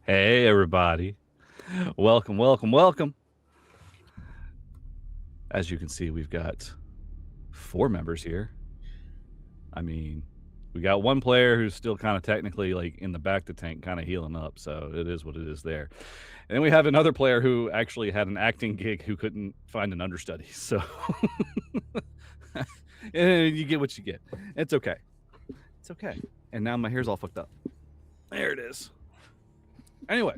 Hey, everybody. Welcome, welcome, welcome. As you can see, we've got 4 members here. I mean, we got one player who's still kind of technically like in the back to tank, kind of healing up, so it is what it is there. And then we have another player who actually had an acting gig who couldn't find an understudy, so you get what you get. It's okay. It's okay. And now my hair's all fucked up. There it is. Anyway,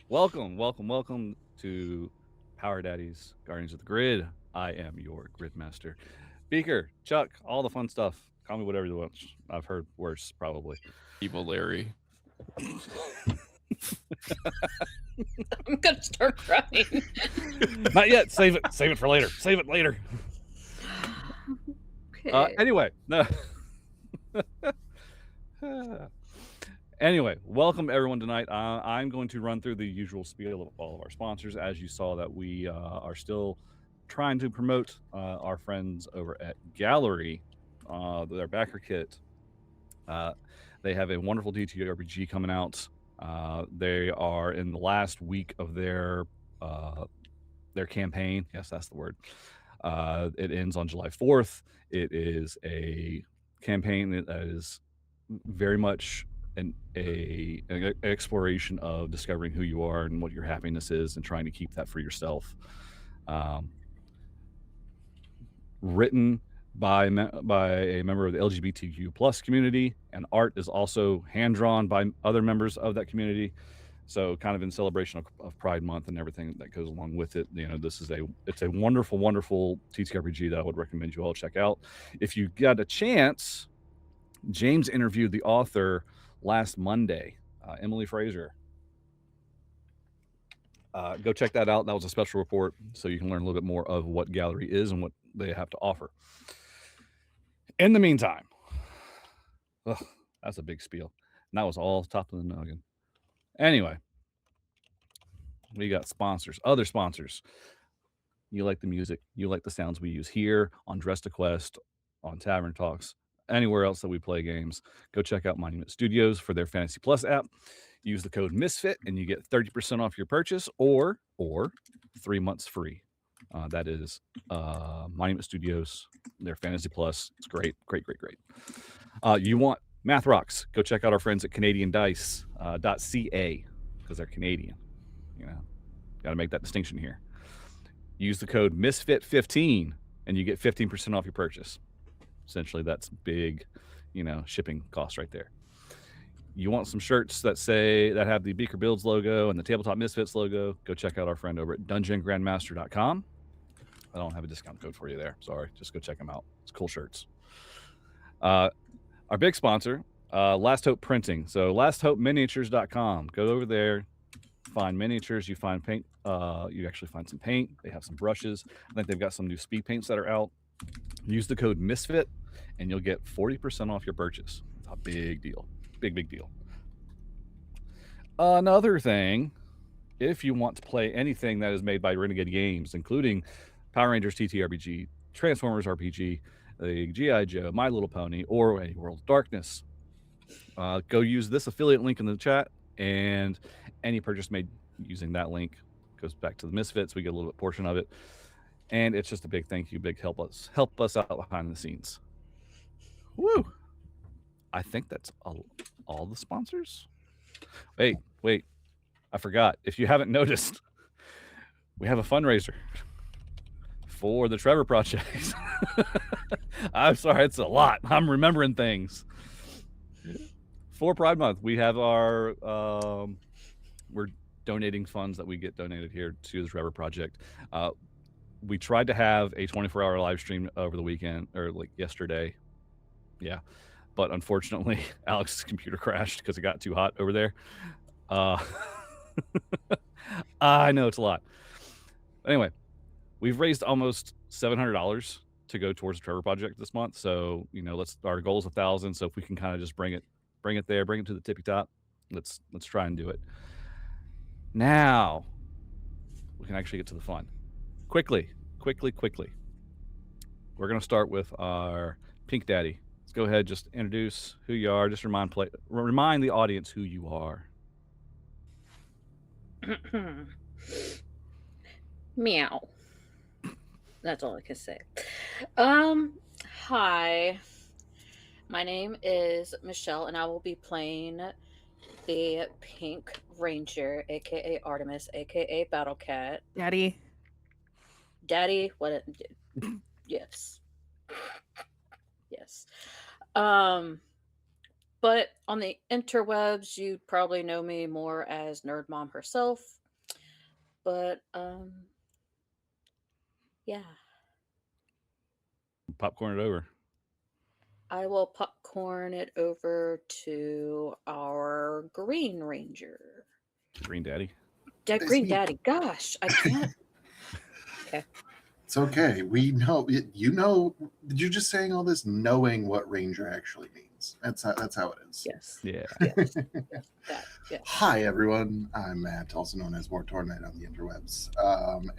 welcome, welcome, welcome to Power Daddies, Guardians of the Grid. I am your Gridmaster. Beaker, Chuck, all the fun stuff. Call me whatever you want. I've heard worse, probably. Evil Larry. I'm gonna start crying. Not yet. Save it. Save it for later. Save it later. Okay. Anyway, no. Anyway, welcome everyone tonight. I'm going to run through the usual spiel of all of our sponsors. As you saw, that we are still trying to promote our friends over at Gallery, their backer kit. They have a wonderful TTRPG coming out. They are in the last week of their campaign. Yes, that's the word. It ends on July 4th. It is a campaign that is very much an exploration of discovering who you are and what your happiness is and trying to keep that for yourself. Written by a member of the LGBTQ plus community, and art is also hand drawn by other members of that community. So kind of in celebration of Pride Month and everything that goes along with it. You know, it's a wonderful, wonderful TTRPG that I would recommend you all check out. If you got a chance, James interviewed the author last Monday, Emily Fraser. Go check that out. That was a special report, so you can learn a little bit more of what Gallery is and what they have to offer. In the meantime, that's a big spiel. And that was all top of the noggin. Anyway, we got sponsors, other sponsors. You like the music, you like the sounds we use here on Dress to Quest, on Tavern Talks, anywhere else that we play games. Go check out Monument Studios for their Fantasy Plus app. Use the code MISFIT and you get 30% off your purchase, or 3 months free. That is Monument Studios, their Fantasy Plus. It's great, great, great, great. You want Math Rocks? Go check out our friends at CanadianDice.ca because they're Canadian. You know, got to make that distinction here. Use the code MISFIT15 and you get 15% off your purchase. Essentially, that's big, shipping costs right there. You want some shirts that have the Beaker Builds logo and the Tabletop Misfits logo? Go check out our friend over at DungeonGrandmaster.com. I don't have a discount code for you there. Sorry. Just go check them out. It's cool shirts. Our big sponsor, Last Hope Printing. So LastHopeMiniatures.com. Go over there, find miniatures. You find paint. You actually find some paint. They have some brushes. I think they've got some new speed paints that are out. Use the code MISFIT and you'll get 40% off your purchase. It's a big deal. Big deal. Another thing, if you want to play anything that is made by Renegade Games, including Power Rangers TTRPG, Transformers RPG, the G.I. Joe, My Little Pony, or A World of Darkness, go use this affiliate link in the chat, and any purchase made using that link goes back to the Misfits. We get a little bit portion of it, and it's just a big thank you, big help us out behind the scenes. Woo! I think that's all the sponsors. Wait, I forgot. If you haven't noticed, we have a fundraiser for the Trevor Project. I'm sorry, it's a lot. I'm remembering things. For Pride Month, we have our we're donating funds that we get donated here to the Trevor Project. We tried to have a 24-hour live stream over the weekend, or like yesterday. Yeah. But unfortunately, Alex's computer crashed because it got too hot over there. I know it's a lot. Anyway, we've raised almost $700 to go towards the Trevor Project this month. So, our goal is 1,000. So if we can kind of just bring it there, bring it to the tippy top, let's try and do it. Now, we can actually get to the fun. Quickly. We're going to start with our Pink Daddy. Go ahead, just introduce who you are. Just remind the audience who you are. Meow. That's all I can say. Um, Hi. My name is Michelle, and I will be playing the Pink Ranger, aka Artemis, aka Battle Cat. Daddy. Daddy, yes. Yes. Um, but on the interwebs, you probably know me more as Nerd Mom herself. But yeah, Popcorn it over. I will popcorn it over to our Green Ranger. Green Daddy. It's Green me. Daddy. Gosh, I can't. Okay. It's okay. We know. You know. You're just saying all this knowing what Ranger actually means. That's how it is. Yes. Yeah. Yes. Yes. Hi, everyone. I'm Matt, also known as More Tornite on the interwebs.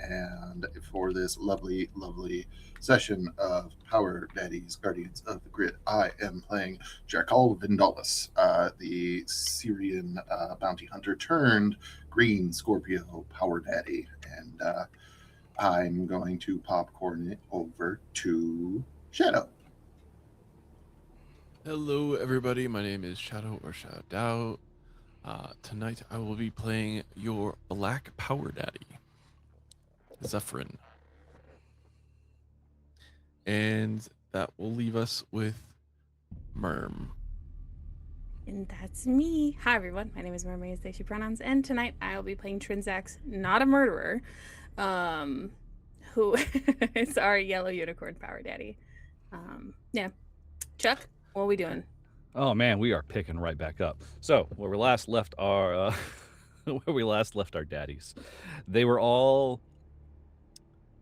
And for this lovely, lovely session of Power Daddies, Guardians of the Grid, I am playing Jakal Vindalis, the Syrian bounty hunter turned Green Scorpio Power Daddy. And I'm going to popcorn it over to Shadow. Hello, everybody. My name is Shadow or Shadow. Tonight I will be playing your Black Power Daddy, Zephron. And that will leave us with Merm. And that's me. Hi, everyone. My name is Mermaid, they, she pronouns. And tonight I will be playing Trinzax, not a murderer, who is our yellow unicorn power daddy. Yeah. Chuck, what are we doing? Oh man, we are picking right back up. So where we last left our daddies, they were all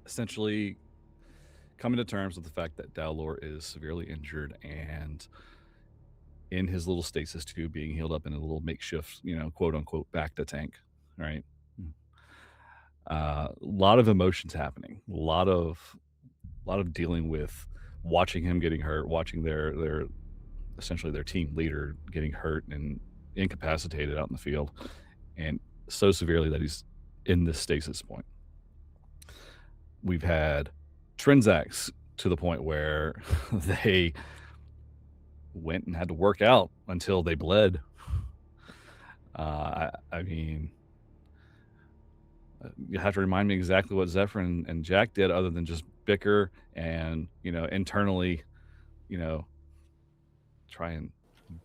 essentially coming to terms with the fact that Dal'Or is severely injured and in his little stasis tube, being healed up in a little makeshift, quote unquote, bacta tank, right? A lot of emotions happening, a lot of dealing with watching him getting hurt, watching their essentially their team leader getting hurt and incapacitated out in the field, and so severely that he's in this stasis point. We've had Trinzax to the point where they went and had to work out until they bled. I mean, you have to remind me exactly what Zephron and Jack did, other than just bicker and internally, try and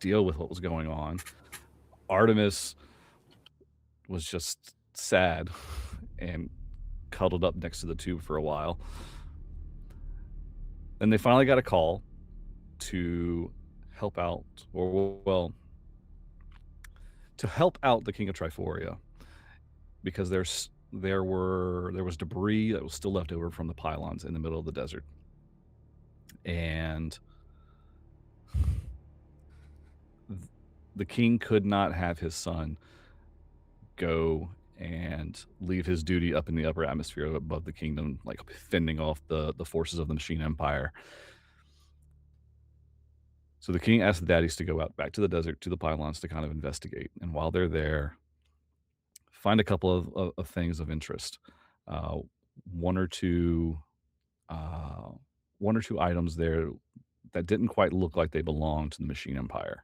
deal with what was going on. Artemis was just sad and cuddled up next to the tube for a while. And they finally got a call to help out, to help out the King of Triforia, because there was debris that was still left over from the pylons in the middle of the desert. And the king could not have his son go and leave his duty up in the upper atmosphere above the kingdom, like fending off the forces of the Machine Empire. So the king asked the daddies to go out back to the desert, to the pylons, to kind of investigate. And while they're there, find a couple of things of interest. One or two items there that didn't quite look like they belonged to the Machine Empire.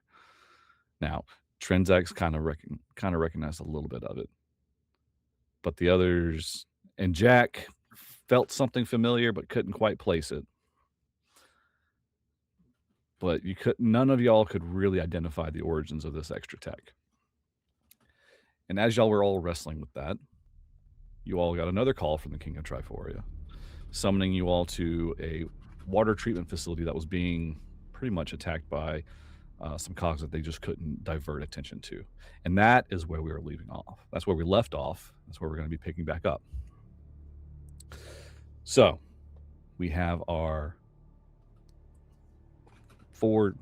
Now, Trinzax kind of recognized a little bit of it, but the others and Jack felt something familiar but couldn't quite place it. But none of y'all could really identify the origins of this extra tech. And as y'all were all wrestling with that, you all got another call from the King of Triforia, summoning you all to a water treatment facility that was being pretty much attacked by some cogs that they just couldn't divert attention to. And that is where we were leaving off. That's where we left off. That's where we're going to be picking back up. So we have our 4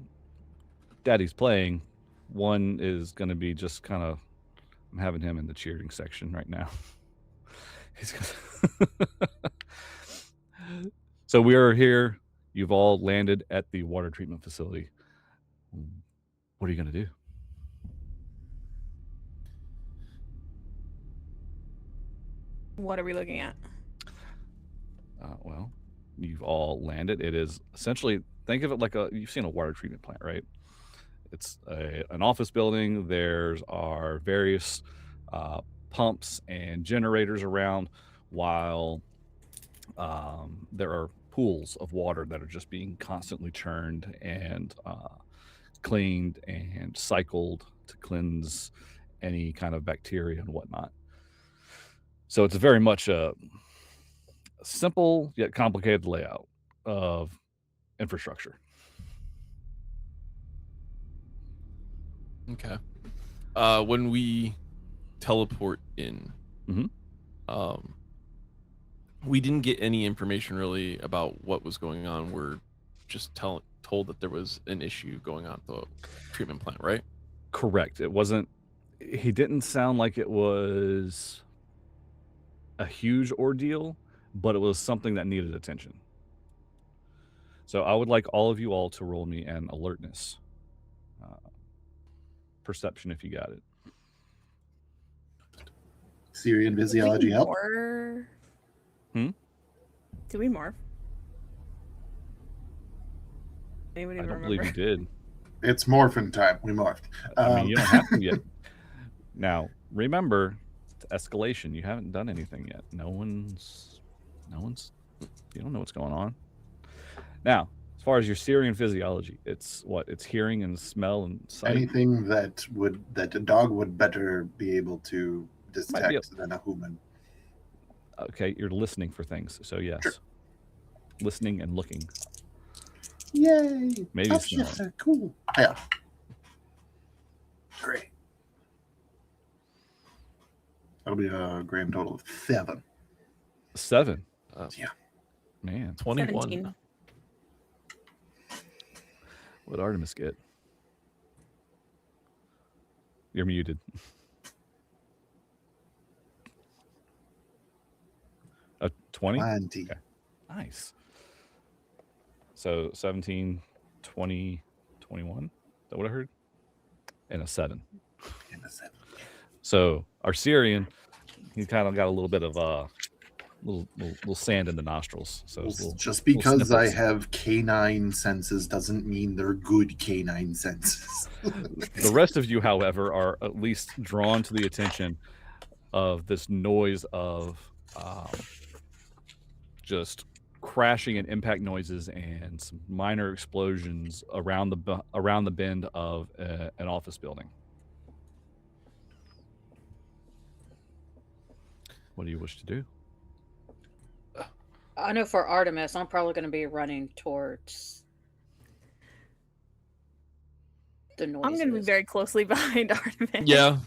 daddies playing. One is going to be just kind of, I'm having him in the cheering section right now. He's So we are here. You've all landed at the water treatment facility. What are you going to do? What are we looking at? Well, you've all landed. It is essentially, think of it like you've seen a water treatment plant, right? It's an office building. There's are various pumps and generators around, while there are pools of water that are just being constantly churned and cleaned and cycled to cleanse any kind of bacteria and whatnot. So it's very much a simple yet complicated layout of infrastructure. Okay. When we teleport in, Mhm. We didn't get any information really about what was going on. We're just told that there was an issue going on at the treatment plant, right? Correct. It wasn't. He didn't sound like it was a huge ordeal, but it was something that needed attention. So I would like all of you all to roll me an alertness, perception if you got it. Syrian physiology help. Did we morph? Anybody I don't remember? believe you did. It's morphin time. We morphed. I mean, you don't have to yet. Now, remember, it's escalation. You haven't done anything yet. No one's. You don't know what's going on. Now, as far as your Syrian physiology, it's what? It's hearing and smell and sight. Anything that a dog would better be able to detect than a human. Okay, you're listening for things. So yes, Sure. Listening and looking. Yay! Maybe Top smelling. shifter, cool. Yeah. Great. That'll be a grand total of 7. 7. Yeah. Man, 21. 17. what'd Artemis get? You're muted. A 20? 20. Okay. Nice. So 17, 20, 21. Is that what I heard? And a 7. And a 7. So our Syrian, he kind of got a little bit of little sand in the nostrils. So it's Just little because I snippets. have canine senses doesn't mean they're good canine senses. The rest of you, however, are at least drawn to the attention of this noise of just crashing and impact noises and some minor explosions around the bend of an office building. What do you wish to do? I know for Artemis, I'm probably going to be running towards the noises. I'm going to be very closely behind Artemis. Yeah,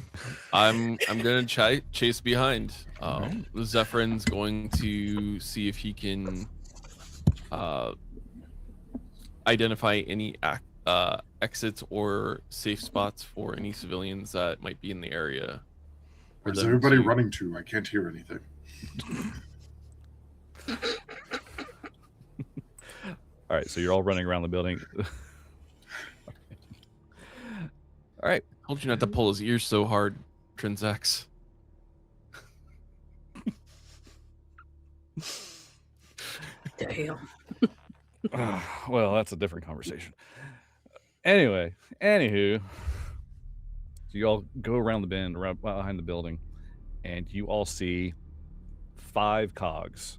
I'm gonna chase behind. Alright. Zephron's going to see if he can identify any exits or safe spots for any civilians that might be in the area. for Where's them everybody to- running to? I can't hear anything. All right, so you're all running around the building. All right. Told you not to pull his ears so hard, Trinzax. Damn. Well, that's a different conversation. Anyway, anywho, so you all go around the bend, around behind the building, and you all see 5 cogs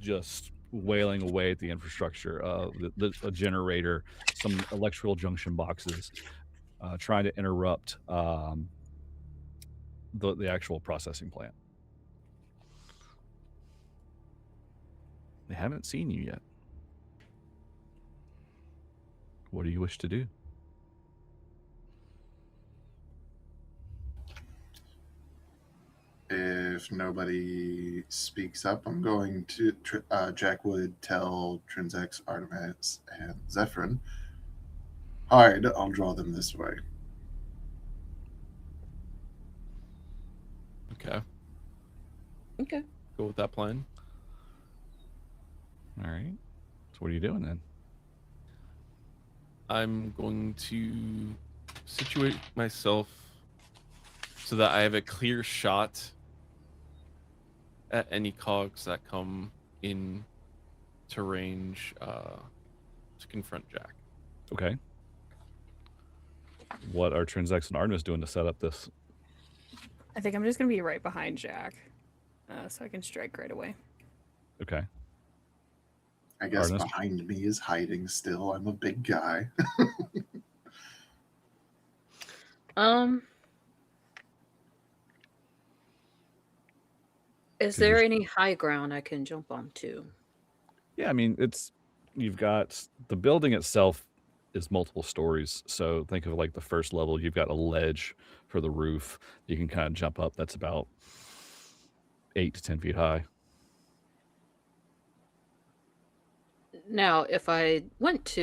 just wailing away at the infrastructure of a generator, some electrical junction boxes, trying to interrupt the actual processing plant. They haven't seen you yet. What do you wish to do? If nobody speaks up, I'm going to Jack would tell Trinzax, Artemis, and Zephron, hide, I'll draw them this way. Okay, Okay. go with that plan. All right. So what are you doing then? I'm going to situate myself so that I have a clear shot at any cogs that come in to range to confront Jack. Okay. What are Trinzax and Artemis doing to set up this? I think I'm just gonna be right behind Jack, so I can strike right away. Okay. I guess Artemis? behind me is hiding still. I'm a big guy. Is there any high ground I can jump onto? Yeah, I mean, you've got the building itself is multiple stories. So think of like the first level, you've got a ledge for the roof. You can kind of jump up. That's about 8 to 10 feet high. Now, if I went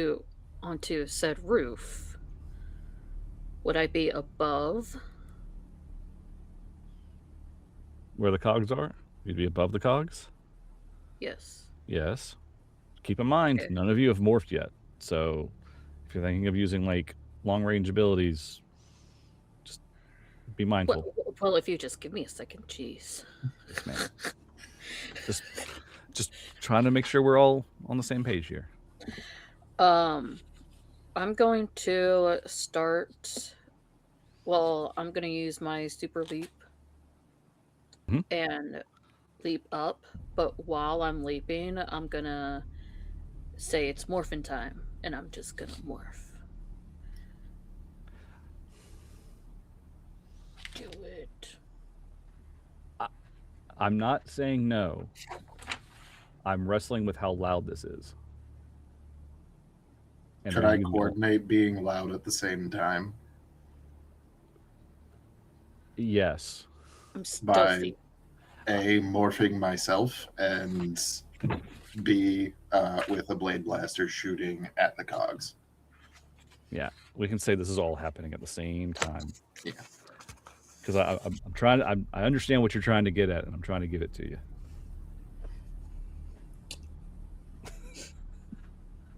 onto said roof, would I be above? Where the cogs are, you'd be above the cogs. Yes. Yes. Keep in mind, Okay. none of you have morphed yet. So if you're thinking of using like long range abilities, just be mindful. Well, if you just give me a second, jeez. Yes, ma'am. just trying to make sure we're all on the same page here. I'm going to start. Well, I'm going to use my super leap and leap up. But while I'm leaping, I'm going to say it's morphin' time, and I'm just going to morph. Do it. I'm not saying no. I'm wrestling with how loud this is. And Could I coordinate being loud at the same time? Yes. I'm By stealthy. A, morphing myself, and B, with a blade blaster shooting at the cogs. Yeah, we can say this is all happening at the same time. Yeah. Because I'm trying. I understand what you're trying to get at, and I'm trying to give it to you.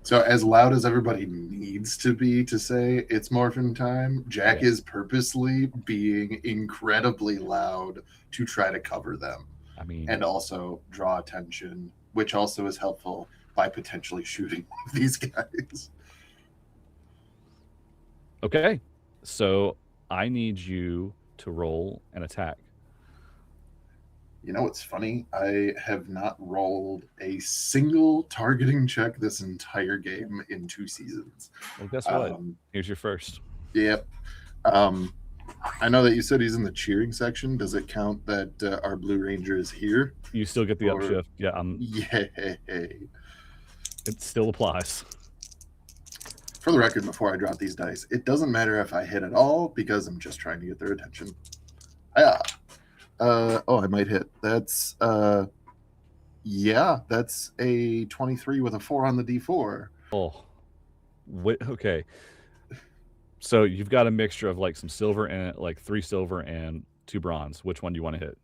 So as loud as everybody needs to be to say it's morphin' time, Jack is purposely being incredibly loud to try to cover them. I mean, and also draw attention, which also is helpful by potentially shooting these guys. Okay, so I need you to roll an attack. You know what's funny? I have not rolled a single targeting check this entire game in 2 seasons. Well, guess what? Here's your first. Yep. I know that you said he's in the cheering section. Does it count that our Blue Ranger is here? You still get the upshift. Yeah. Yay. It still applies. For the record, before I drop these dice, it doesn't matter if I hit at all because I'm just trying to get their attention. I might hit. That's that's a 23 with a 4 on the D4. Oh, okay. So you've got a mixture of like some silver and like 3 silver and 2 bronze. Which one do you want to hit?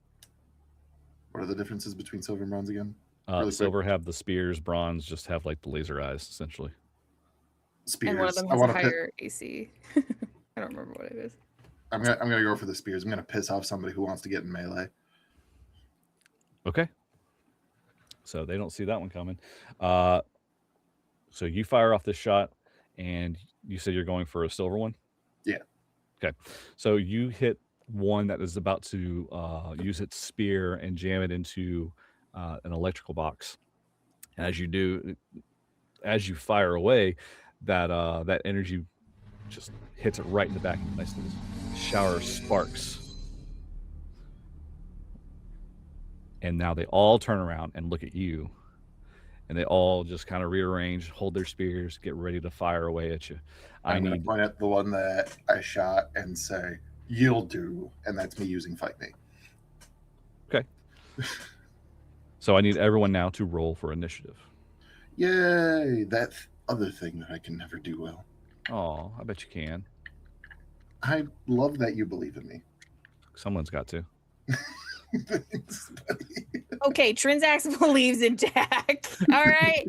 What are the differences between silver and bronze again? Silver have the spears, bronze just have like the laser eyes, essentially. Spears. And one of them has a higher AC. I don't remember what it is. I'm gonna go for the spears. I'm gonna piss off somebody who wants to get in melee. Okay. So they don't see that one coming. So you fire off this shot, and you said you're going for a silver one? Yeah. Okay. So you hit one that is about to use its spear and jam it into an electrical box. And as you do, as you fire away, that energy just hits it right in the back. Nice little shower of sparks. And now they all turn around and look at you. And they all just kind of rearrange, hold their spears, get ready to fire away at you. I'm going to point at the one that I shot and say, "You'll do." And that's me using Fight Me. Okay. So I need everyone now to roll for initiative. Yay! That other thing that I can never do well. Oh, I bet you can. I love that you believe in me. Someone's got to. Thanks, buddy. Okay, Trinzax believes in Jack. All right.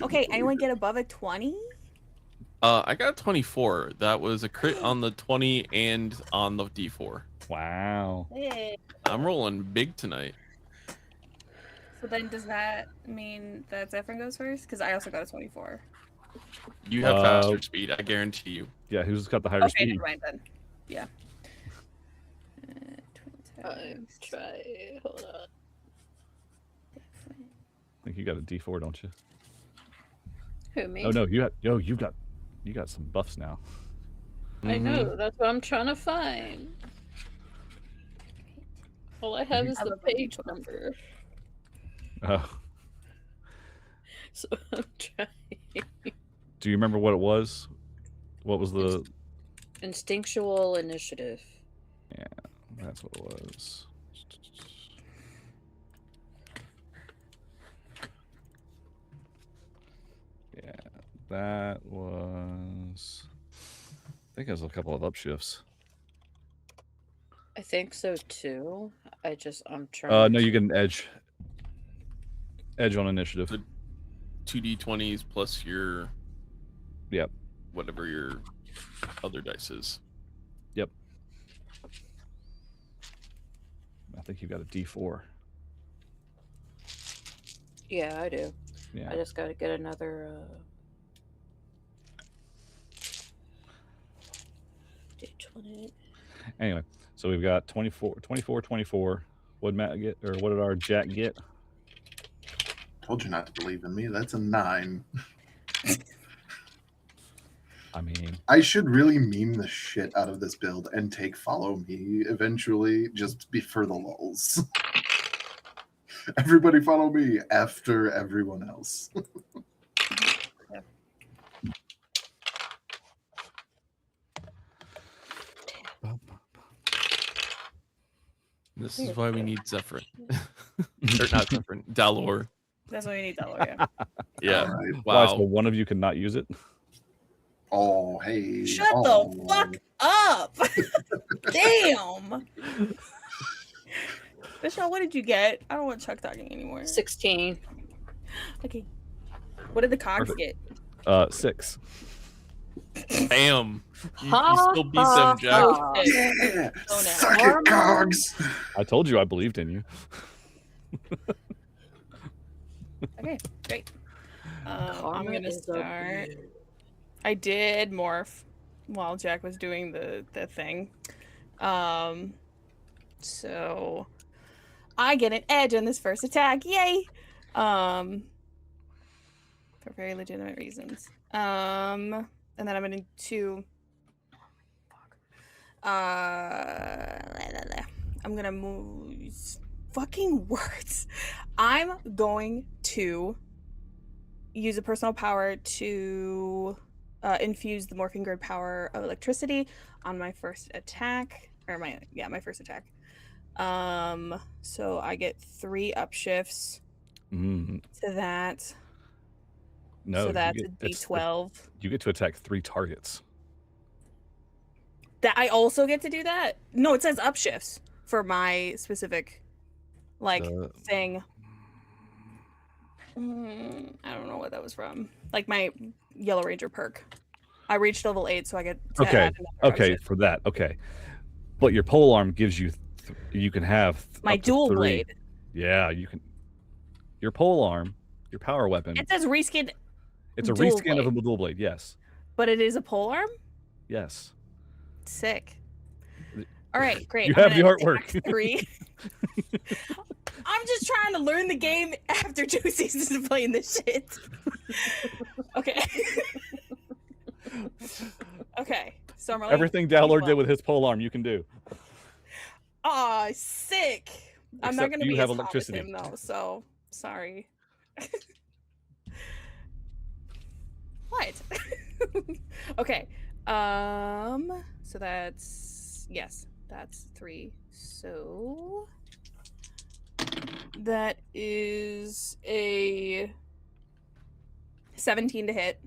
Okay, anyone get above a 20? I got 24. That was a crit on the 20 and on the D4. Wow. Hey. I'm rolling big tonight. So then does that mean that Zephron goes first? Because I also got a 24. You have faster speed, I guarantee you. Yeah, who's got the higher Okay, speed? never mind then. Yeah. I'm trying. Hold on. I think you got a D4, don't you? Who, me? Oh no, you got some buffs now. I know, that's what I'm trying to find. All I have is the page number. Oh. So I'm trying. Do you remember what it was? What was the Instinctual initiative. Yeah, that's what it was. Yeah, that was. I think it was a couple of upshifts. I think so too. I'm trying. No, you get an edge. Edge on initiative. The 2d20s plus your. Yep. Whatever your other dice is. Yep. I think you got a D4. Yeah, I do. Yeah. I just got to get another. D20. Anyway, so we've got 24. What did Matt get, or what did our Jack get? Told you not to believe in me. That's a 9. I mean, I should really meme the shit out of this build and take follow me eventually, just be for the lulz. Everybody follow me after everyone else. This is why we need Zephron. Or not Zephron, Dal'Or. That's what you need, Dal'Or, yeah. Yeah. Right. why, Wow. so one of you cannot use it? Oh, hey. Shut oh. the fuck up! Damn! Michelle, what did you get? I don't want Chuck talking anymore. 16. Okay. What did the cogs Perfect. get? 6. Bam. You still beat them, Jack. ha. Yeah. Oh, no. Suck it, cogs. I told you I believed in you. Okay, great. I'm Karma gonna is a start. bitch. I did morph while Jack was doing the thing. So I get an edge on this first attack. Yay! For very legitimate reasons. And then I'm gonna do I'm gonna move fucking words. I'm going to use a personal power to infuse the morphing grid power of electricity on my first attack, or my first attack. So I get 3 upshifts Mm. to that. No, so that's you a D12. You get to attack 3 targets. That I also get to do that? No, it says upshifts for my specific thing. I don't know what that was from. Like my Yellow Ranger perk. I reached level 8, so I get to Okay. add another Okay, upshift. for that. Okay. But your pole arm gives you you can have My up to dual 3. blade. Yeah, you can. Your pole arm, your power weapon. It says reskin, It's a dual reskin of a blade. dual blade. Yes. but it is a pole arm? Yes. Sick. All right, great. You I'm have the gonna artwork. attack 3. I'm just trying to learn the game after 2 seasons of playing this shit. Okay. Okay. So I'm rolling Everything Dal'Or did D12. with his pole arm, you can do. Aw, sick. I'm not Except gonna you be have as electricity. hot as him though, so sorry. What? Okay. So that's that's 3. So that is a 17 to hit.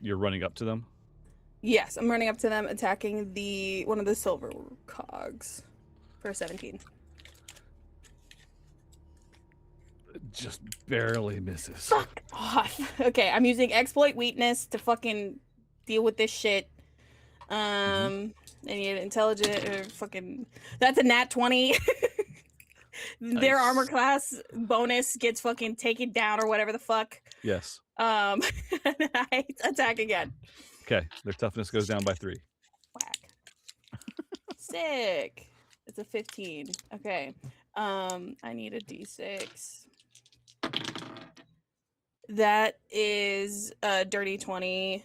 You're running up to them. Yes, I'm running up to them, attacking one of the silver cogs for 17. Just barely misses. Fuck off. Okay, I'm using exploit weakness to fucking deal with this shit. And you have intelligent or fucking. That's a nat 20. Their Nice. armor class bonus gets fucking taken down or whatever the fuck. Yes. I attack again. Okay. Their toughness goes down by 3. Whack. Sick. It's a 15. Okay. I need a d6. That is a dirty 20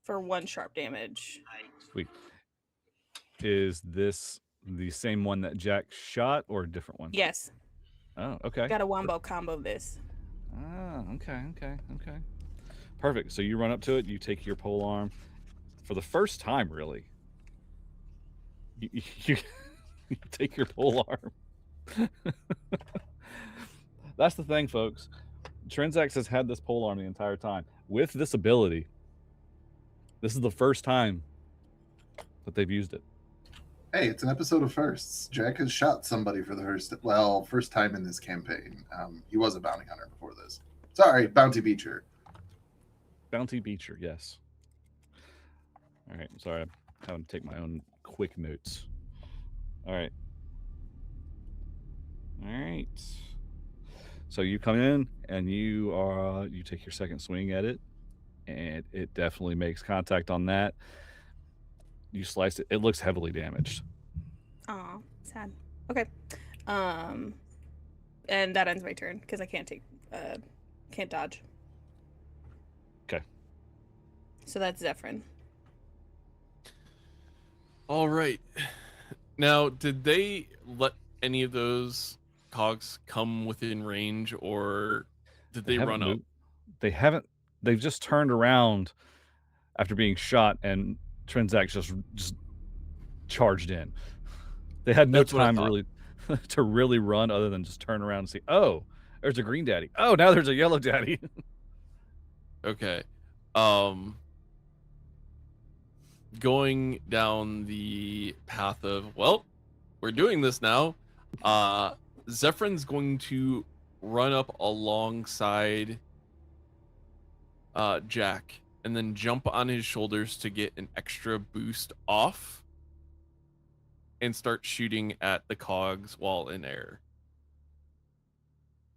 for 1 sharp damage. Sweet. Is this the same one that Jack shot or a different one? Yes. Oh, okay. Got a wombo combo of this. Ah, okay. Perfect. So you run up to it, you take your pole arm. For the first time, really. You take your pole arm. That's the thing, folks. Trinzax has had this pole arm the entire time. With this ability, this is the first time that they've used it. Hey, it's an episode of firsts. Jack has shot somebody for the first time in this campaign. He was a bounty hunter before this. Sorry, bounty beacher. Bounty Beecher, yes. All right, sorry. I'm having to take my own quick notes. All right. So you come in and you take your second swing at it, and it definitely makes contact on that. You slice it. It looks heavily damaged. Aw, sad. Okay. And that ends my turn because I can't dodge. Okay. So that's Zephron. All right. Now, did they let any of those cogs come within range, or did they run up? They haven't. They've just turned around after being shot, and Trinzax just charged in. They had no That's what I time thought. really to really run, other than just turn around and see, oh, there's a green daddy. Oh, now there's a yellow daddy. Okay. Going down the path of, well, we're doing this now. Zephron's going to run up alongside Jack and then jump on his shoulders to get an extra boost off and start shooting at the cogs while in air.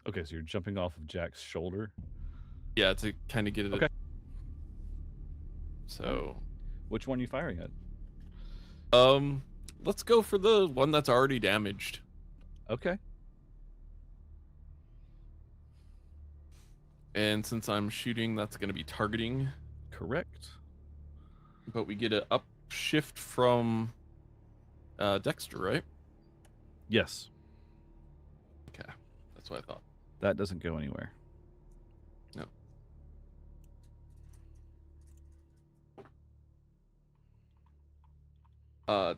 Okay, so you're jumping off of Jack's shoulder. Yeah, to kind of get it. Okay. So, which one are you firing at? let's go for the one that's already damaged. Okay. And since I'm shooting, that's going to be targeting. Correct. But we get an upshift from Dexter, right? Yes. Okay, that's what I thought. That doesn't go anywhere. No.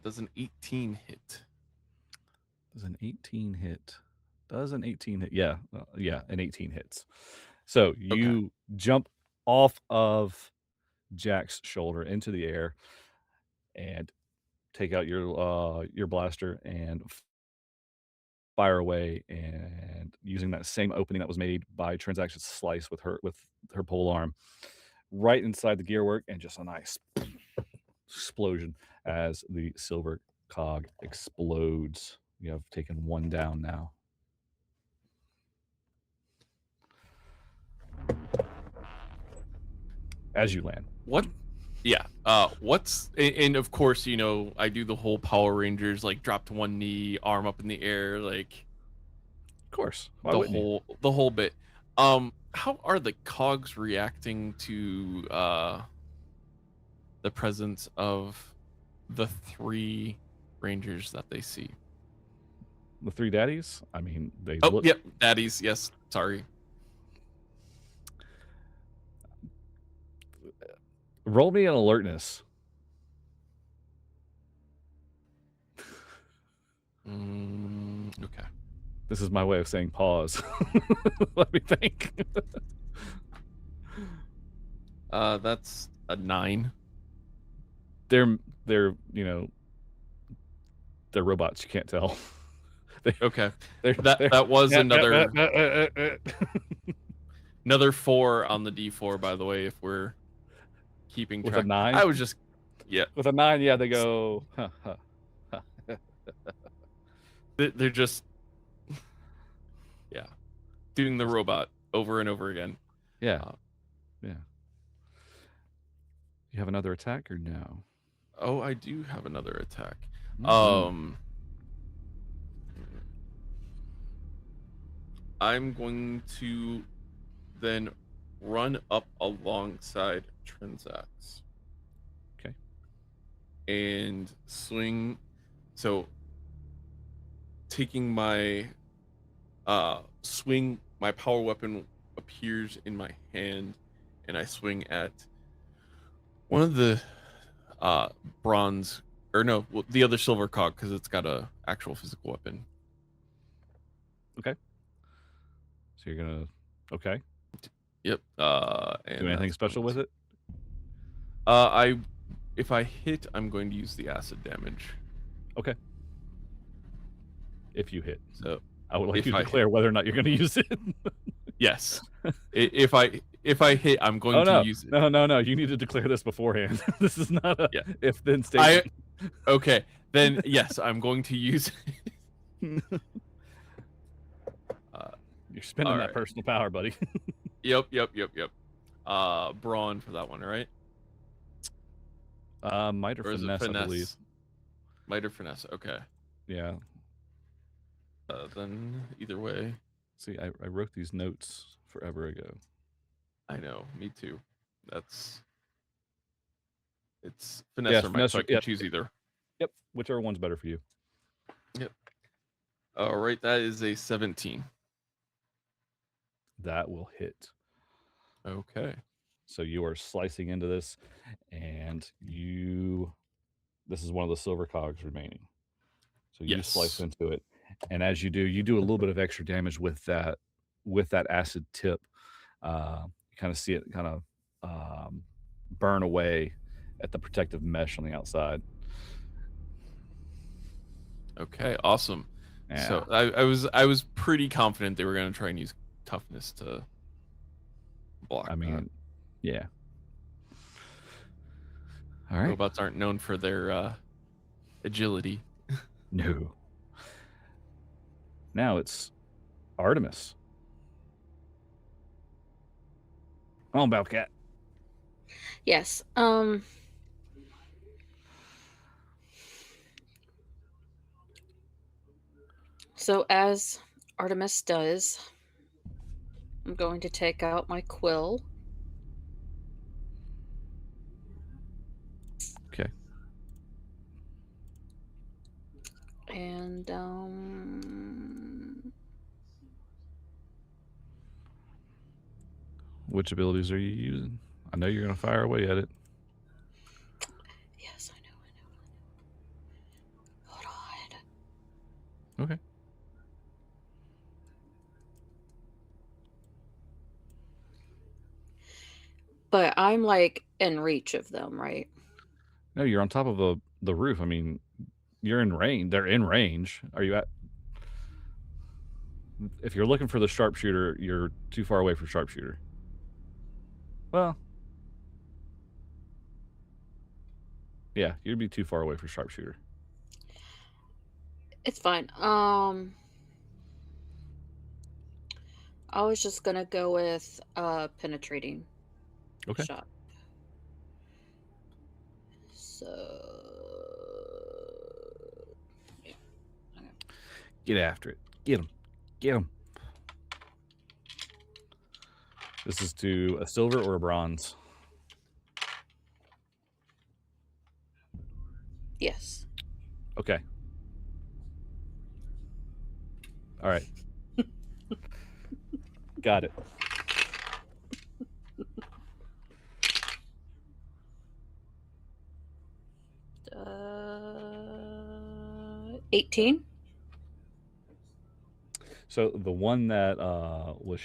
Does an 18 hit? Does an 18 hit? Does an 18 hit? Yeah. Yeah, an 18 hits. So you jump off of Jack's shoulder into the air and take out your blaster and fire away, and using that same opening that was made by Trinzax's slice with her pole arm right inside the gearwork, and just a nice explosion as the silver cog explodes. You have taken one down now. As you land. What? Yeah. What's and of course, you know, I do the whole Power Rangers, like drop to one knee, arm up in the air, like Of course. Why the wouldn't you? whole bit. How are the cogs reacting to the presence of the 3 Rangers that they see? The 3 daddies? I mean, they Oh, look. yep, Daddies. Yes, sorry. Roll me an alertness. Okay. This is my way of saying pause. Let me think. That's a 9. They're they're robots. You can't tell. Okay. There- That was Yeah, another yeah. another 4 on the D4, by the way, if we're keeping With a track. 9? I was just With a 9, yeah, they go. Huh, huh. they're just doing the robot over and over again. Yeah, yeah. You have another attack or no? Oh, I do have another attack. Mhm. I'm going to then run up alongside Trinzax. Okay. And swing. So taking my swing, my power weapon appears in my hand, and I swing at one of the bronze, or no, the other silver cog, because it's got a actual physical weapon. Okay. So you're gonna. Okay. Yep. And Do anything that's special going with it? if I hit, I'm going to use the acid damage. Okay. If you hit, So I would like if you to I declare whether or not you're going to use it. yes, if I hit, I'm going Oh no, to use it. no! You need to declare this beforehand. This is not a Yeah. if-then statement. Okay, then yes, I'm going to use it. You're spending all that right. personal power, buddy. Yep. Brawn for that one, right? Might or Or is finesse, it I believe. finesse? Might or finesse. Okay. Yeah. Then either way, See, I wrote these notes forever ago. I know. Me too. It's finesse or might, finesse so or- I can yep. choose either. Yep. Whichever one's better for you. All right, that is a 17. That will hit. Okay. So you are slicing into this, and this is one of the silver cogs remaining. So you slice Yes. into it, and as you do a little bit of extra damage with that acid tip. You kind of see it kind of burn away at the protective mesh on the outside. Okay, awesome. Yeah. So I was pretty confident they were going to try and use toughness to block. I mean, yeah. All right. Robots aren't known for their agility. No. Now it's Artemis. Come on, Bobcat. Yes. So as Artemis does, I'm going to take out my quill. Okay. And Which abilities are you using? I know you're going to fire away at it. yes, I know. Hold on. Okay. But I'm like in reach of them, right? No, you're on top of the roof. I mean, you're in range. They're in range. Are you at? If you're looking for the sharpshooter, you're too far away for sharpshooter. Well, yeah, you'd be too far away for sharpshooter. It's fine. I was just gonna go with penetrating Okay. shot. So yeah. Okay. Get after it. Get him. Get him. This is to a silver or a bronze. Yes. Okay. All right. Got it. Uh, 18. So the one that was,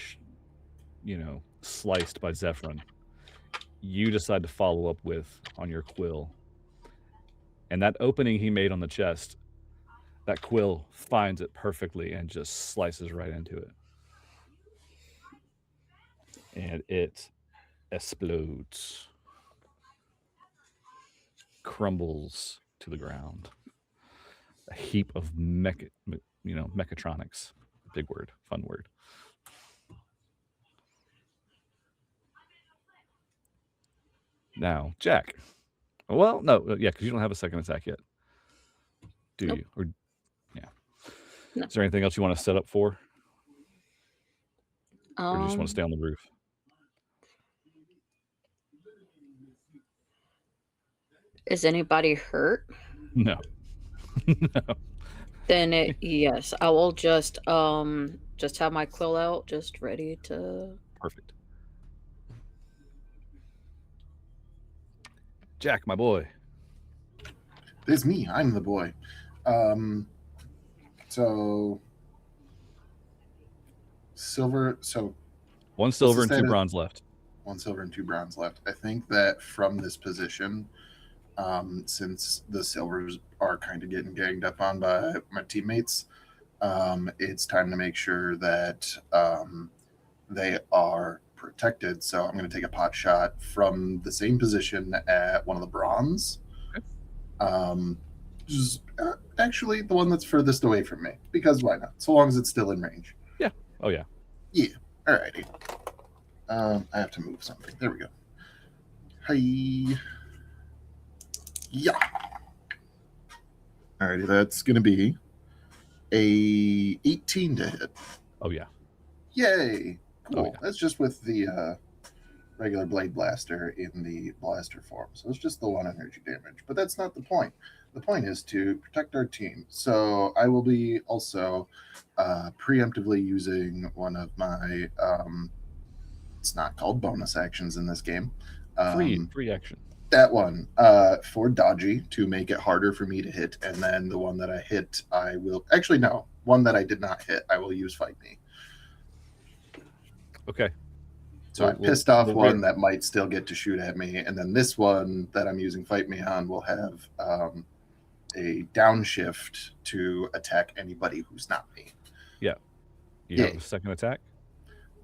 sliced by Zephron, you decide to follow up with on your quill. And that opening he made on the chest, that quill finds it perfectly and just slices right into it. And it explodes, crumbles to the ground. A heap of mechatronics. Big word, fun word. Now, Jack. Well, no, yeah, because you don't have a second attack yet. Do Nope. you? Or yeah. No. Is there anything else you want to set up for? Or do you just want to Um, stay on the roof? is anybody hurt? No. No. Then yes, I will just have my quill out, just ready to. Perfect. Jack, my boy. It's me. I'm the boy. So silver. So One silver and the 2 status? bronze left. 1 silver and 2 bronze left. I think that from this position, since the silvers are kind of getting ganged up on by my teammates, it's time to make sure that they are protected. So I'm going to take a pot shot from the same position at one of the bronze. Okay. Just actually the one that's furthest away from me, because why not? So long as it's still in range. Yeah. Oh, yeah. Yeah. Alrighty. I have to move something. There we go. Hi. Yeah. Alrighty, that's going to be a 18 to hit. Oh, yeah. Yay. Cool. Oh, yeah. That's just with the regular Blade Blaster in the blaster form. So it's just the 1 energy damage. But that's not the point. The point is to protect our team. So I will be also preemptively using one of my... it's not called bonus actions in this game. Free action. That one for dodgy to make it harder for me to hit, and then the one that I hit, I will actually no one that I did not hit, I will use fight me. Okay. So I pissed off one that might still get to shoot at me, and then this one that I'm using fight me on will have a downshift to attack anybody who's not me. Yeah. You have a second attack?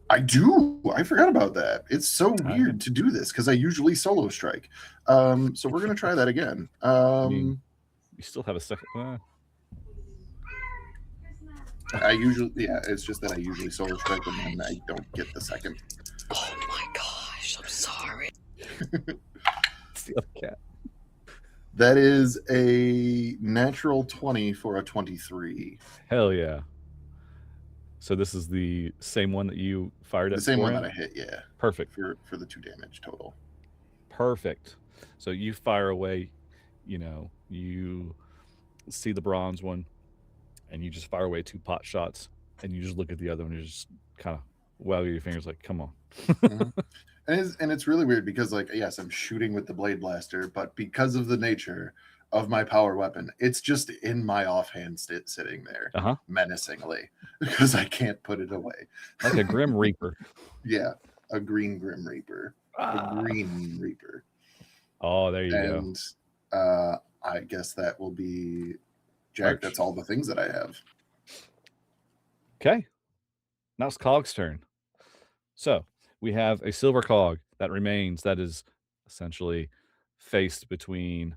I do. I forgot about that. It's so weird to do this because I usually solo strike. So we're going to try that again. You still have a second. I usually, it's just that I usually solo strike and then I don't get the second. Oh my gosh, I'm sorry. It's the other cat. That is a natural 20 for a 23. Hell yeah. So this is the same one that you fired at? The same one that I hit, yeah. Perfect. For the 2 damage total. Perfect. So you fire away, you see the bronze one, and you just fire away 2 pot shots, and you just look at the other one, and you just kind of waggle your fingers like, come on. Mm-hmm. And it's really weird because, like, yes, I'm shooting with the Blade Blaster, but because of the nature of my power weapon, it's just in my offhand sitting there menacingly because I can't put it away. Like a Grim Reaper. Yeah, a green Grim Reaper. A green Reaper. Oh, there you go. And I guess that will be Jack. That's all the things that I have. Okay. Now it's Cog's turn. So we have a silver cog that remains, that is essentially faced between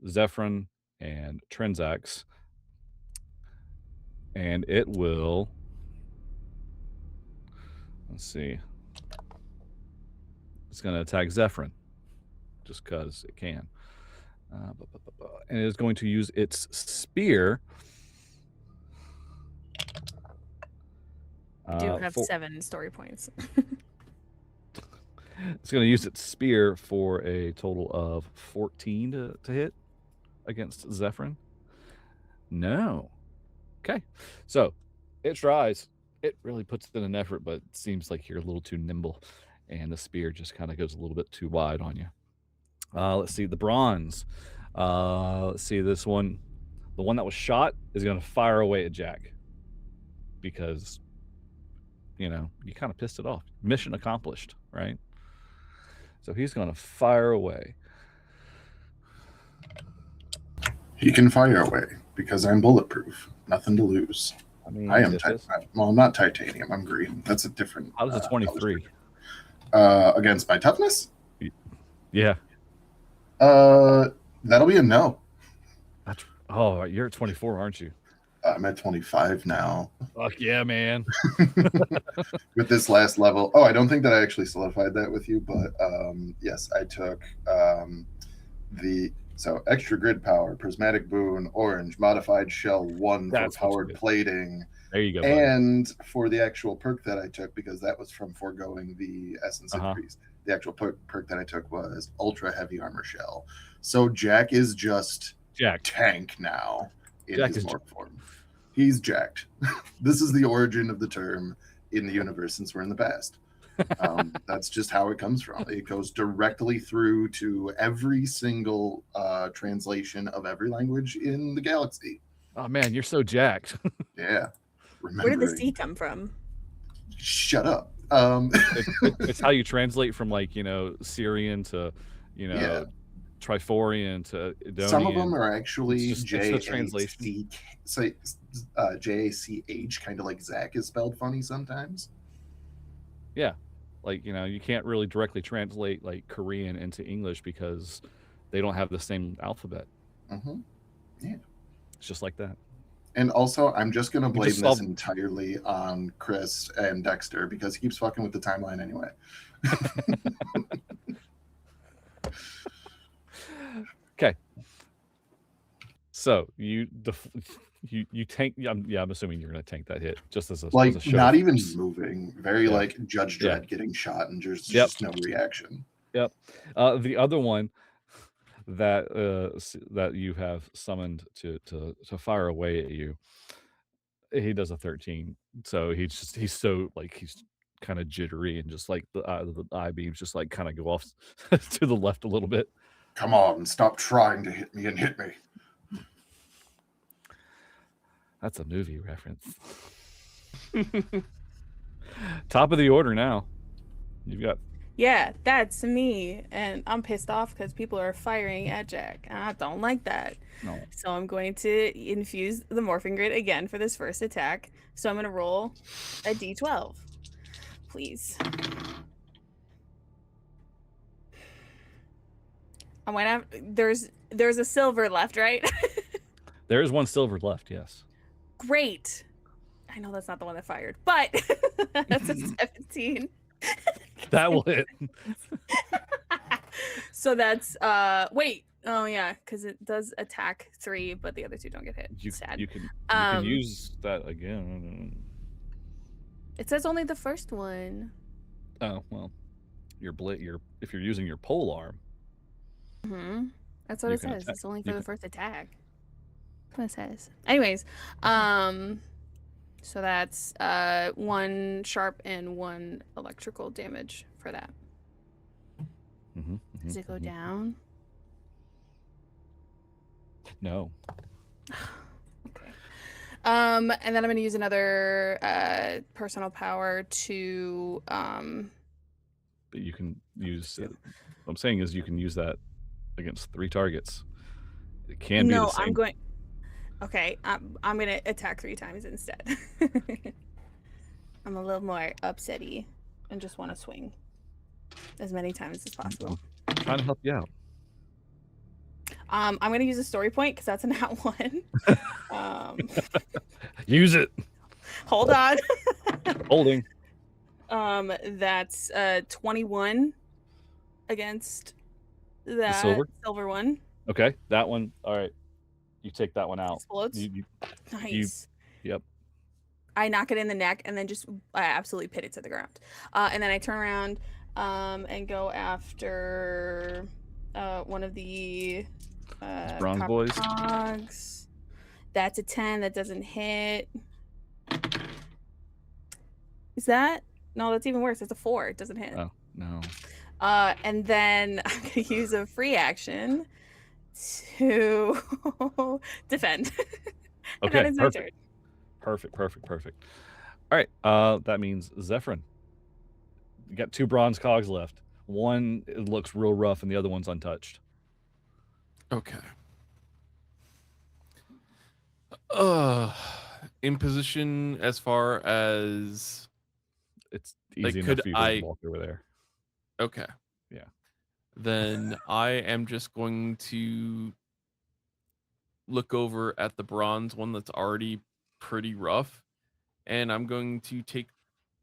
Zephron and Trinzax. And it will, let's see, it's going to attack Zephron just because it can. And it is going to use its spear. I do have 7 story points. It's going to use its spear for a total of 14 to hit against Zephron. No. Okay. So it tries. It really puts in an effort, but it seems like you're a little too nimble, and the spear just kind of goes a little bit too wide on you. Let's see. The bronze. Let's see. This one. The one that was shot is going to fire away at Jack because, you kind of pissed it off. Mission accomplished, right? So he's going to fire away. He can fire away. Because I'm bulletproof. Nothing to lose. I mean, I am well, I'm not titanium. I'm green. That's a different. How does a 23? Against my toughness? Yeah. That'll be a no. Oh, you're at 24, aren't you? I'm at 25 now. Fuck yeah, man. With this last level. Oh, I don't think that I actually solidified that with you, but yes, I took so extra grid power, prismatic boon, orange, modified shell 1 That's for powered plating. There you go. Buddy. And for the actual perk that I took, because that was from foregoing the essence increase, the actual perk that I took was ultra heavy armor shell. So Jack is just tank now in his morph form. He's jacked. This is the origin of the term in the universe since we're in the past. That's just how it comes from. It goes directly through to every single translation of every language in the galaxy. Oh man, you're so jacked. Yeah. Where did the C come from? Shut up. It's how you translate from Syrian to Triforian to Edonian. Some of them are actually translation. J-A-C-H, kind of like Zach is spelled funny sometimes. Yeah. You can't really directly translate Korean into English because they don't have the same alphabet. Mm-hmm. Yeah. It's just like that. And also, I'm just going to blame this entirely on Chris and Dexter because he keeps fucking with the timeline anyway. Okay. So you tank. I'm assuming you're going to tank that hit just as a show. Not even moving. Very Judge Dredd getting shot and just no reaction. Yep. The other one that you have summoned to fire away at you, he does a 13. So he's so he's kind of jittery and just the eye beams just kind of go off to the left a little bit. Come on, stop trying to hit me and hit me. That's a movie reference. Top of the order now. You've got. Yeah, that's me. And I'm pissed off because people are firing at Jack. And I don't like that. No. So I'm going to infuse the morphing grid again for this first attack. So I'm going to roll a d12. Please. I went after, there's a silver left, right? There is one silver left, yes. Great. I know that's not the one that fired, but that's a 17. That will hit. So that's wait. Oh yeah, because it does attack 3, but the other 2 don't get hit. Sad. You can use that again. It says only the first one. Oh well, if you're using your pole arm. That's what it says. It's only for the first attack. That's what it says. Anyways, so that's 1 sharp and 1 electrical damage for that. Does it go down? No. Okay. And then I'm going to use another personal power to. But you can use. What I'm saying is you can use that against 3 targets. It can be the same. I'm going. Okay, I'm going to attack 3 times instead. I'm a little more upsetty and just want to swing as many times as possible. I'm trying to help you out. I'm going to use a story point because that's a nat 1. Use it. Hold on. Holding. That's 21 against that silver one. Okay, that one. All right, you take that one out. Explodes. Nice. Yep. I knock it in the neck and then just absolutely pit it to the ground. And then I turn around and go after one of the bronze boys. Dogs. That's a 10. That doesn't hit. Is that? No, that's even worse. It's a 4. It doesn't hit. Oh, no. And then I'm going to use a free action to defend. Okay, perfect. All right, that means Zephron. You got 2 bronze cogs left. One it looks real rough, and the other one's untouched. Okay. In position as far as It's like, easy enough could for you to I? walk over there. Okay. Yeah. Then I am just going to look over at the bronze one that's already pretty rough, and I'm going to take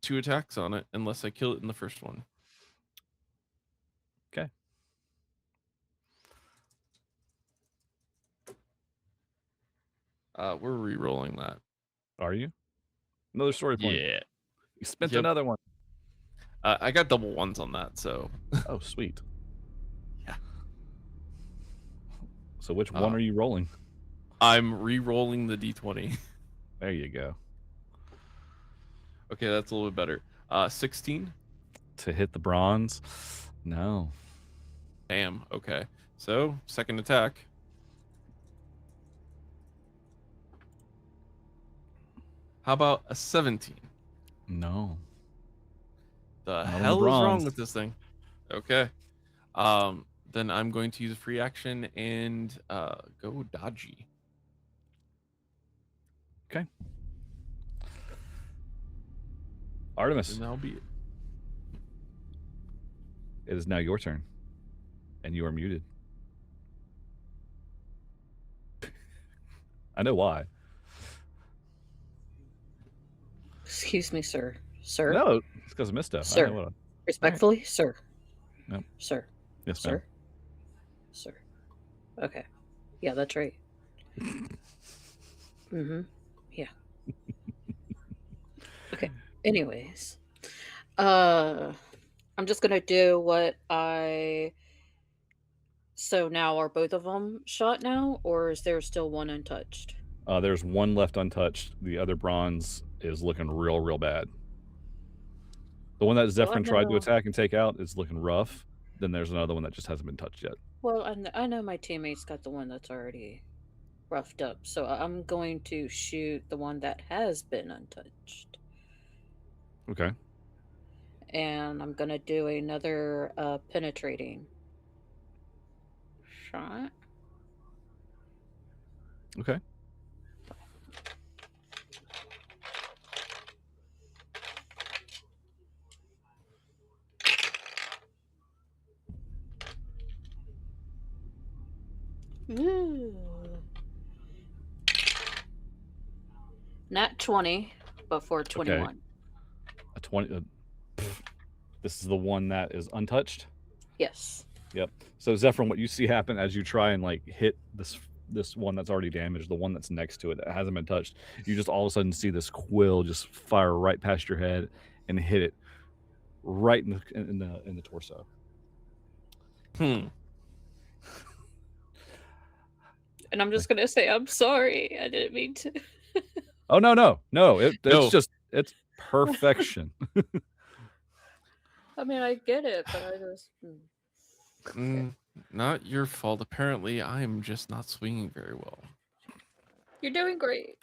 2 attacks on it unless I kill it in the first one. Okay. We're re-rolling that. Are you? Another story point. Yeah. You spent Yep. another one. I got double ones on that, so Oh, sweet. Yeah. So which one are you rolling? I'm re-rolling the d20. There you go. Okay, that's a little bit better. 16. To hit the bronze? No. Damn. Okay. So second attack. How about a 17? No. The Not on the hell is wrong bronze. with this thing? Okay. Then I'm going to use a free action and go dodgy. Okay. Artemis, And that'll be it. it is now your turn. And you are muted. I know why. Excuse me, sir. Sir? No, it's because of Mista. Sir. I know what Respectfully, sir. Yep. Sir. yes, ma'am. Sir. Sir. Okay. Yeah, that's right. Mm-hmm. Yeah. Okay. Anyways. I'm just gonna do what I so now are both of them shot now, or is there still one untouched? There's one left untouched. The other bronze is looking real, real bad. The one that Zephron tried to know. attack and take out is looking rough. Then there's another one that just hasn't been touched yet. Well, I know my teammate's got the one that's already roughed up, so I'm going to shoot the one that has been untouched. Okay. And I'm gonna do another penetrating shot. Okay. Ooh. Not 20, but for 21. A 20. This is the one that is untouched. Yes. Yep. So Zephron, what you see happen as you try and like hit this one that's already damaged, the one that's next to it that hasn't been touched, you just all of a sudden see this quill just fire right past your head and hit it right in the torso. And I'm just gonna say I'm sorry. I didn't mean to. Oh no! It's No. just it's perfection. I mean, I get it, but I just. Not your fault. Apparently, I'm just not swinging very well. You're doing great.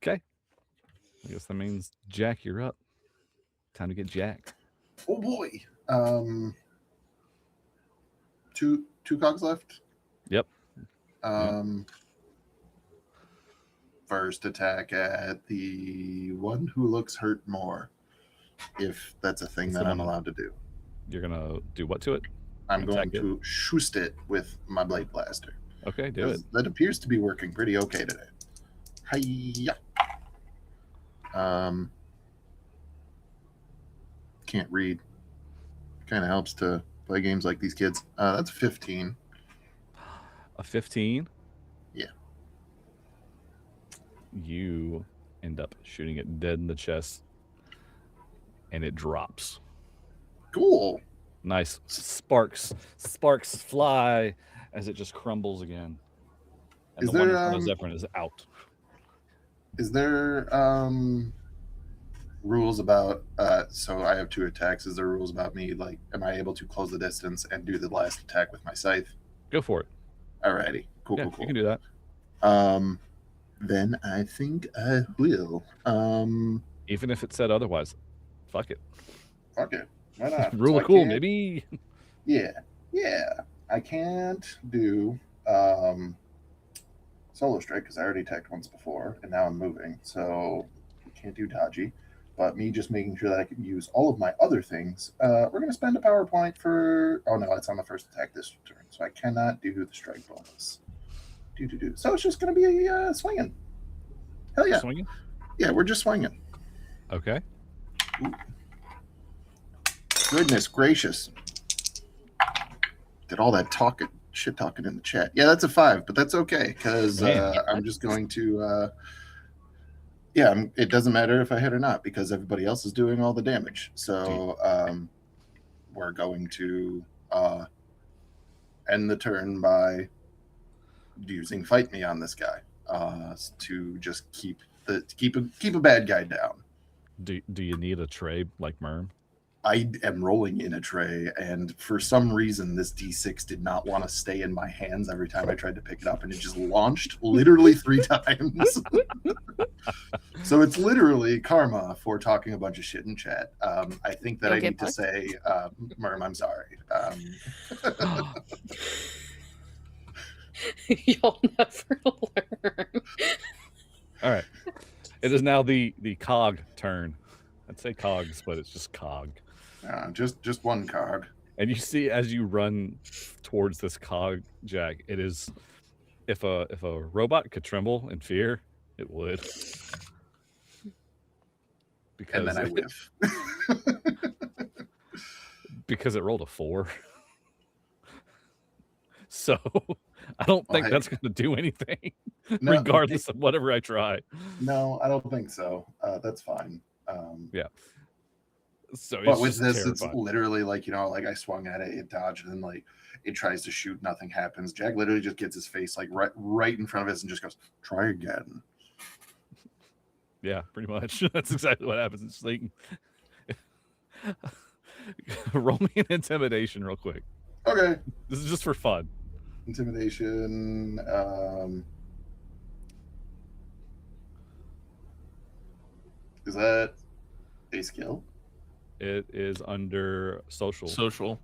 Okay. I guess that means Jack, you're up. Time to get jacked. Oh boy. Two cogs left. Yep. First attack at the one who looks hurt more, if that's a thing that I'm allowed to do. You're gonna do what to it? I'm going to shoost it with my blade blaster. Okay, do it. That appears to be working pretty okay today. Hiya. Can't read. Kind of helps to play games like these kids. That's 15. A 15? Yeah. You end up shooting it dead in the chest, and it drops. Cool. Nice. Sparks fly as it just crumbles again. And the one in front of Zephron is out. Is there rules about so I have 2 attacks. Is there rules about me, like, am I able to close the distance and do the last attack with my scythe? Go for it. Alrighty. Cool. You can do that. Then I think I will. Even if it said otherwise. Fuck it. Fuck it. Why not? Rule of cool, maybe. Yeah. I can't do Solo strike because I already attacked once before, and now I'm moving, so can't do dodgy. But me just making sure that I can use all of my other things. We're going to spend a power point for. Oh no, it's on the first attack this turn, so I cannot do the strike bonus. So it's just going to be swinging. Hell yeah! Swinging? Yeah, we're just swinging. Okay. Ooh. Goodness gracious! Did all that shit talking in the chat? Yeah, that's a 5, but that's okay because I'm just going to. It doesn't matter if I hit or not because everybody else is doing all the damage. So we're going to end the turn by using Fight Me on this guy to just keep a bad guy down. Do you need a tray like Merm? I am rolling in a tray, and for some reason, this D6 did not want to stay in my hands every time I tried to pick it up, and it just launched literally 3 times. So it's literally karma for talking a bunch of shit in chat. I think that I need to say, Merm, I'm sorry. You'll never learn. All right. It is now the cog turn. I'd say cogs, but it's just cog. Just one cog. And you see as you run towards this cog, Jack, it is if a robot could tremble in fear, it would. Because and then I whiff. Because it rolled a 4. So I don't think that's going to do anything, regardless of whatever I try. No, I don't think so. That's fine. Yeah. So but with this, terrifying. It's literally like, like I swung at it, it dodged, and then like it tries to shoot, nothing happens. Jack literally just gets his face like right in front of us and just goes, "Try again." Yeah, pretty much. That's exactly what happens. It's like, roll me an intimidation real quick. Okay. This is just for fun. Intimidation. Is that a skill? It is under social. Social.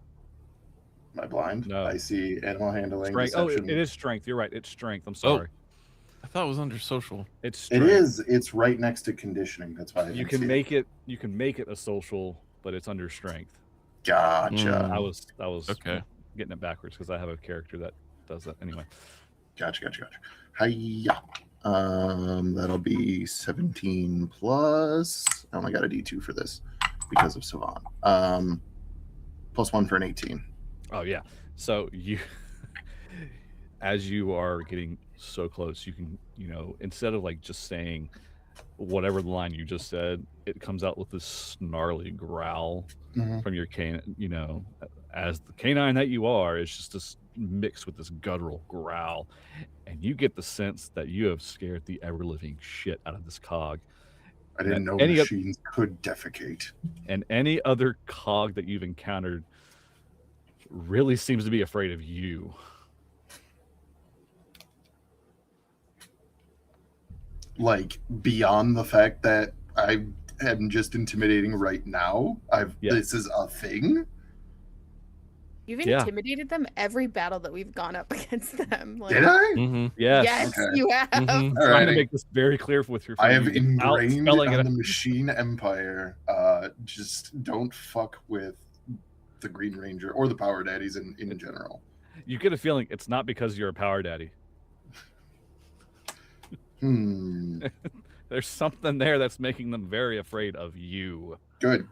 Am I blind? No. I see animal handling. Strength. Oh, it is strength. You're right. It's strength. I'm sorry. I thought it was under social. It's strength. It is. It's right next to conditioning. That's why you can make it. You can make it a social, but it's under strength. Gotcha. I was okay. Getting it backwards because I have a character that does that anyway. Gotcha. Hiya. That'll be 17 plus. I only got a D2 for this because of Savant. +1 for an 18. Oh yeah. So you, as you are getting so close, you can, instead of like just saying whatever the line you just said, it comes out with this snarly growl from your canine. As the canine that you are, it's just this mixed with this guttural growl, and you get the sense that you have scared the ever-living shit out of this cog. I didn't know machines could defecate. And any other cog that you've encountered really seems to be afraid of you. Like, beyond the fact that I am just intimidating right now, this is a thing. You've intimidated them every battle that we've gone up against them. Like, did I? Mm-hmm. Yes. Yes, you have. I'm trying to make this very clear with your I have ingrained on the machine empire. Just don't fuck with the Green Ranger or the Power Daddies in general. You get a feeling it's not because you're a Power Daddy. There's something there that's making them very afraid of you. Good.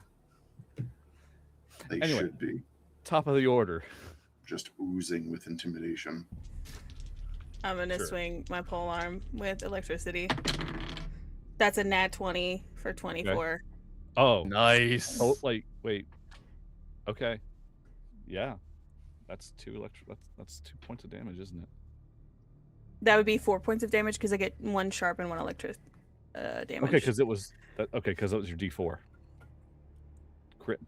They should be. Top of the order. Just oozing with intimidation. I'm going to swing my pole arm with electricity. That's a nat 20 for 24. Okay. Oh, nice. Oh, wait. Okay. Yeah. That's 2 that's 2 points of damage, isn't it? That would be 4 points of damage because I get 1 sharp and 1 electric damage. Okay, because it was your D4. Crit.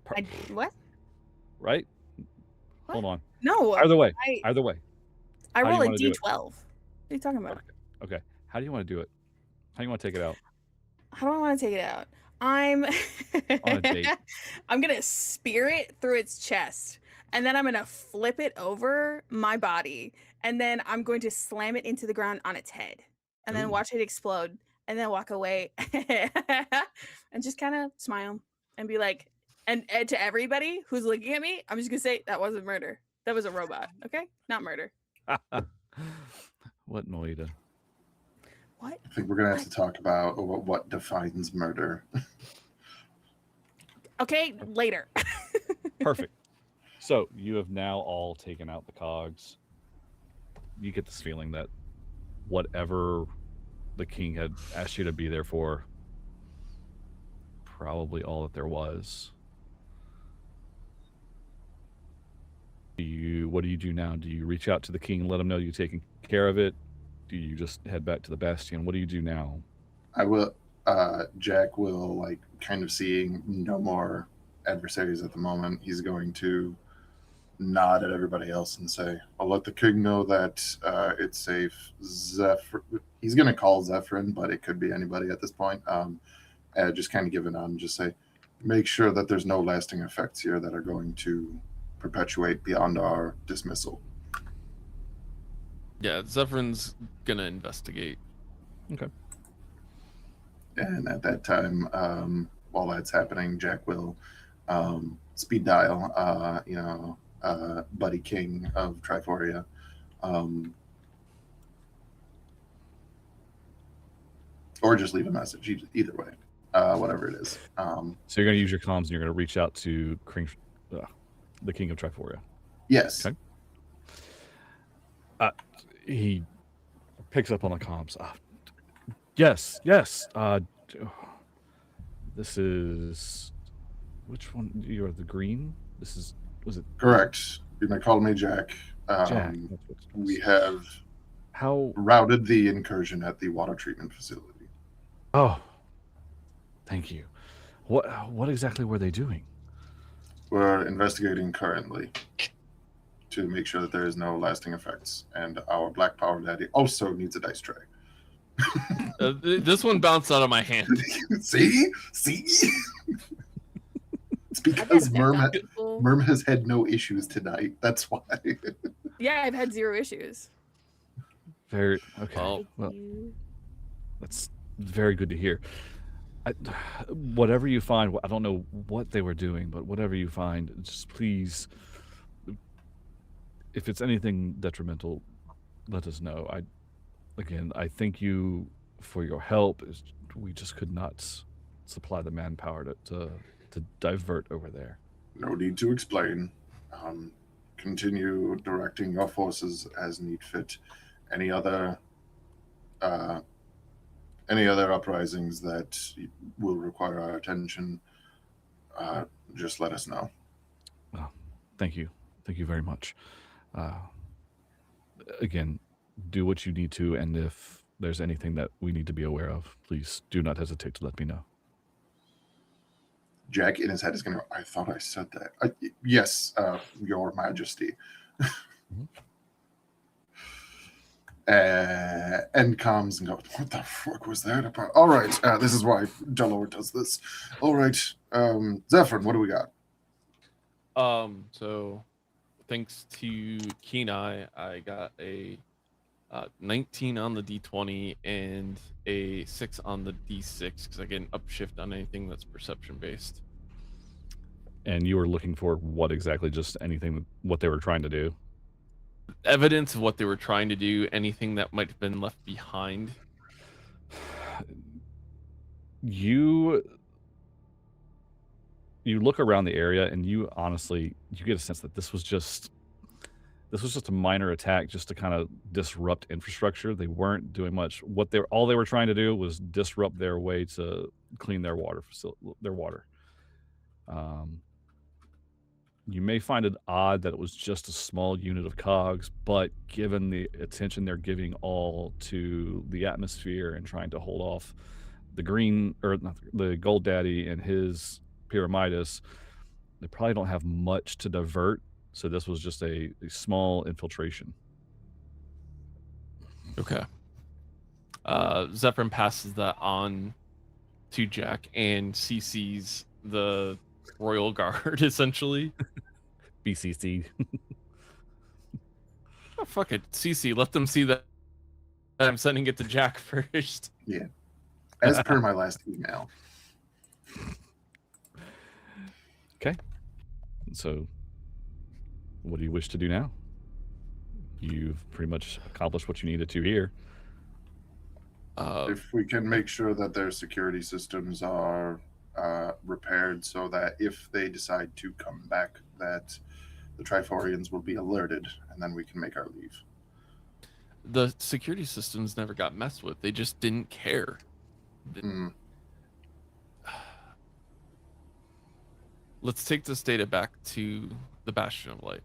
What? Right? What? Hold on. No. Either way. I roll a D12. What are you talking about? Okay. How do you want to do it? How do you want to take it out? How do I want to take it out? I'm On a date. I'm gonna spear it through its chest, and then I'm gonna flip it over my body, and then I'm going to slam it into the ground on its head, and then Ooh. watch it explode, and then walk away, and just kind of smile and be like, and to everybody who's looking at me, I'm just gonna say that wasn't murder. That was a robot. Okay, not murder. What Noida? What? I think we're gonna have to talk about what defines murder. Okay, later. Perfect. So you have now all taken out the cogs. You get this feeling that whatever the king had asked you to be there for, probably all that there was. What do you do now? Do you reach out to the king and let him know you're taking care of it? Do you just head back to the bastion? What do you do now? I will. Jack will, like, kind of seeing no more adversaries at the moment. He's going to nod at everybody else and say, "I'll let the king know that it's safe." He's going to call Zephron, but it could be anybody at this point. Just kind of give it on and just say, "Make sure that there's no lasting effects here that are going to perpetuate beyond our dismissal." Yeah, Zephron's gonna investigate. Okay. And at that time, while that's happening, Jack will speed dial, Buddy King of Triforia. Or just leave a message, either way, whatever it is. So you're going to use your comms and you're going to reach out to the king of Triforia. Yes. Okay. He picks up on the comms. Yes. This is... Which one? You're the green? This is... Was it... Correct. You may call me Jack. Jack. We have routed the incursion at the water treatment facility. Oh. Thank you. What exactly were they doing? We're investigating currently to make sure that there is no lasting effects. And our Black Power Daddy also needs a dice tray. This one bounced out of my hand. See? It's because Merm has had no issues tonight. That's why. Yeah, I've had 0 issues. Very okay. Well, that's very good to hear. Whatever you find, I don't know what they were doing, but whatever you find, just please, if it's anything detrimental, let us know. I thank you for your help. We just could not supply the manpower to divert over there. No need to explain. Continue directing your forces as need fit. Any other uprisings that will require our attention, just let us know. Well, thank you very much. Again, do what you need to, and if there's anything that we need to be aware of, please do not hesitate to let me know. Jack in his head is going to go, I thought I said that. Yes, Your Majesty. Mm-hmm. And comes and goes, what the fuck was that about? All right, this is why Dal'Or does this. All right, Zephron, what do we got? So thanks to Kenai, I got a 19 on the D20 and a 6 on the D6 because I get an upshift on anything that's perception based. And you were looking for what exactly? Just anything, what they were trying to do? Evidence of what they were trying to do, anything that might have been left behind. You look around the area and you get a sense that this was just a minor attack just to kind of disrupt infrastructure. They weren't doing much. All they were trying to do was disrupt their way to clean their water. You may find it odd that it was just a small unit of cogs, but given the attention they're giving all to the atmosphere and trying to hold off the Gold Daddy and his Pyramidas, they probably don't have much to divert. So this was just a small infiltration. Okay. Zephron passes that on to Jack and CC's the Royal Guard, essentially. BCC. Oh, fuck it. CC, let them see that I'm sending it to Jack first. Yeah. As per my last email. Okay. So, what do you wish to do now? You've pretty much accomplished what you needed to here. If we can make sure that their security systems are repaired so that if they decide to come back, that the Triforians will be alerted, and then we can make our leave. The security systems never got messed with. They just didn't care. Mm. Let's take this data back to the Bastion of Light.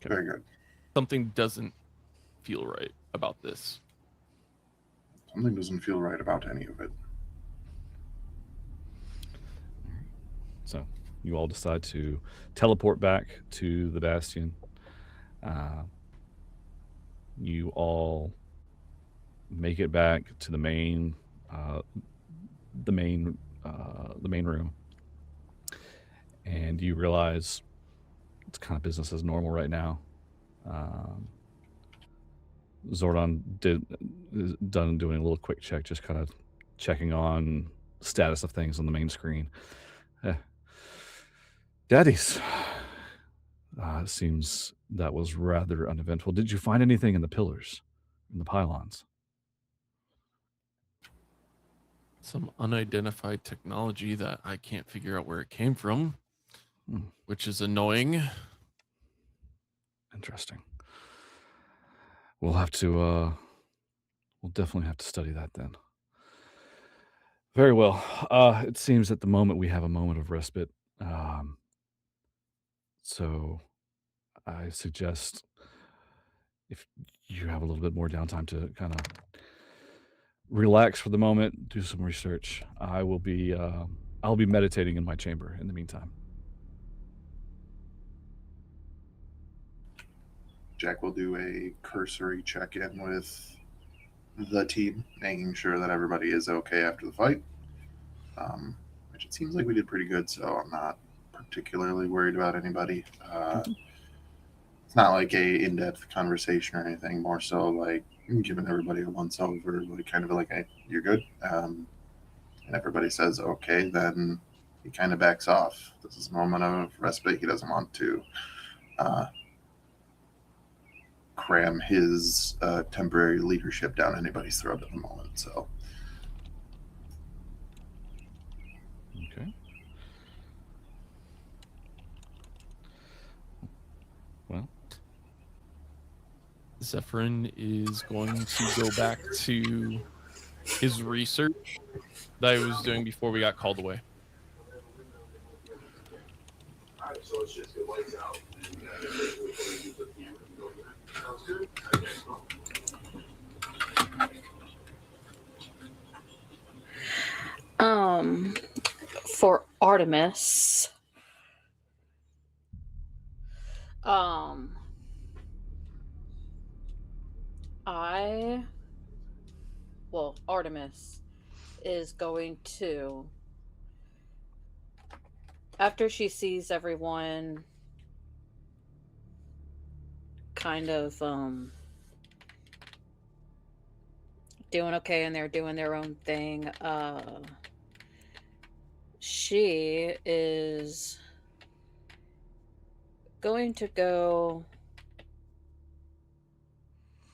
Very good. Something doesn't feel right about this. Something doesn't feel right about any of it. So, you all decide to teleport back to the Bastion. You all make it back to the main room, and you realize it's kind of business as normal right now. Zordon is done doing a little quick check, just kind of checking on status of things on the main screen. Daddies. It seems that was rather uneventful. Did you find anything in the pillars, in the pylons? Some unidentified technology that I can't figure out where it came from, which is annoying. Interesting. We'll have to, we'll definitely have to study that then. Very well. It seems at the moment we have a moment of respite. So I suggest if you have a little bit more downtime to kind of relax for the moment, do some research. I'll be meditating in my chamber in the meantime. Jack will do a cursory check-in with the team, making sure that everybody is okay after the fight. Which it seems like we did pretty good, so I'm not particularly worried about anybody. It's not like a in-depth conversation or anything, more so like giving everybody a once over, like kind of like, hey, you're good. And everybody says, okay, then he kind of backs off. This is a moment of respite. He doesn't want to cram his temporary leadership down anybody's throat at the moment. So, Okay. Well, Zephron is going to go back to his research that he was doing before we got called away. For Artemis, Artemis is going to, after she sees everyone kind of doing okay and they're doing their own thing, she is going to go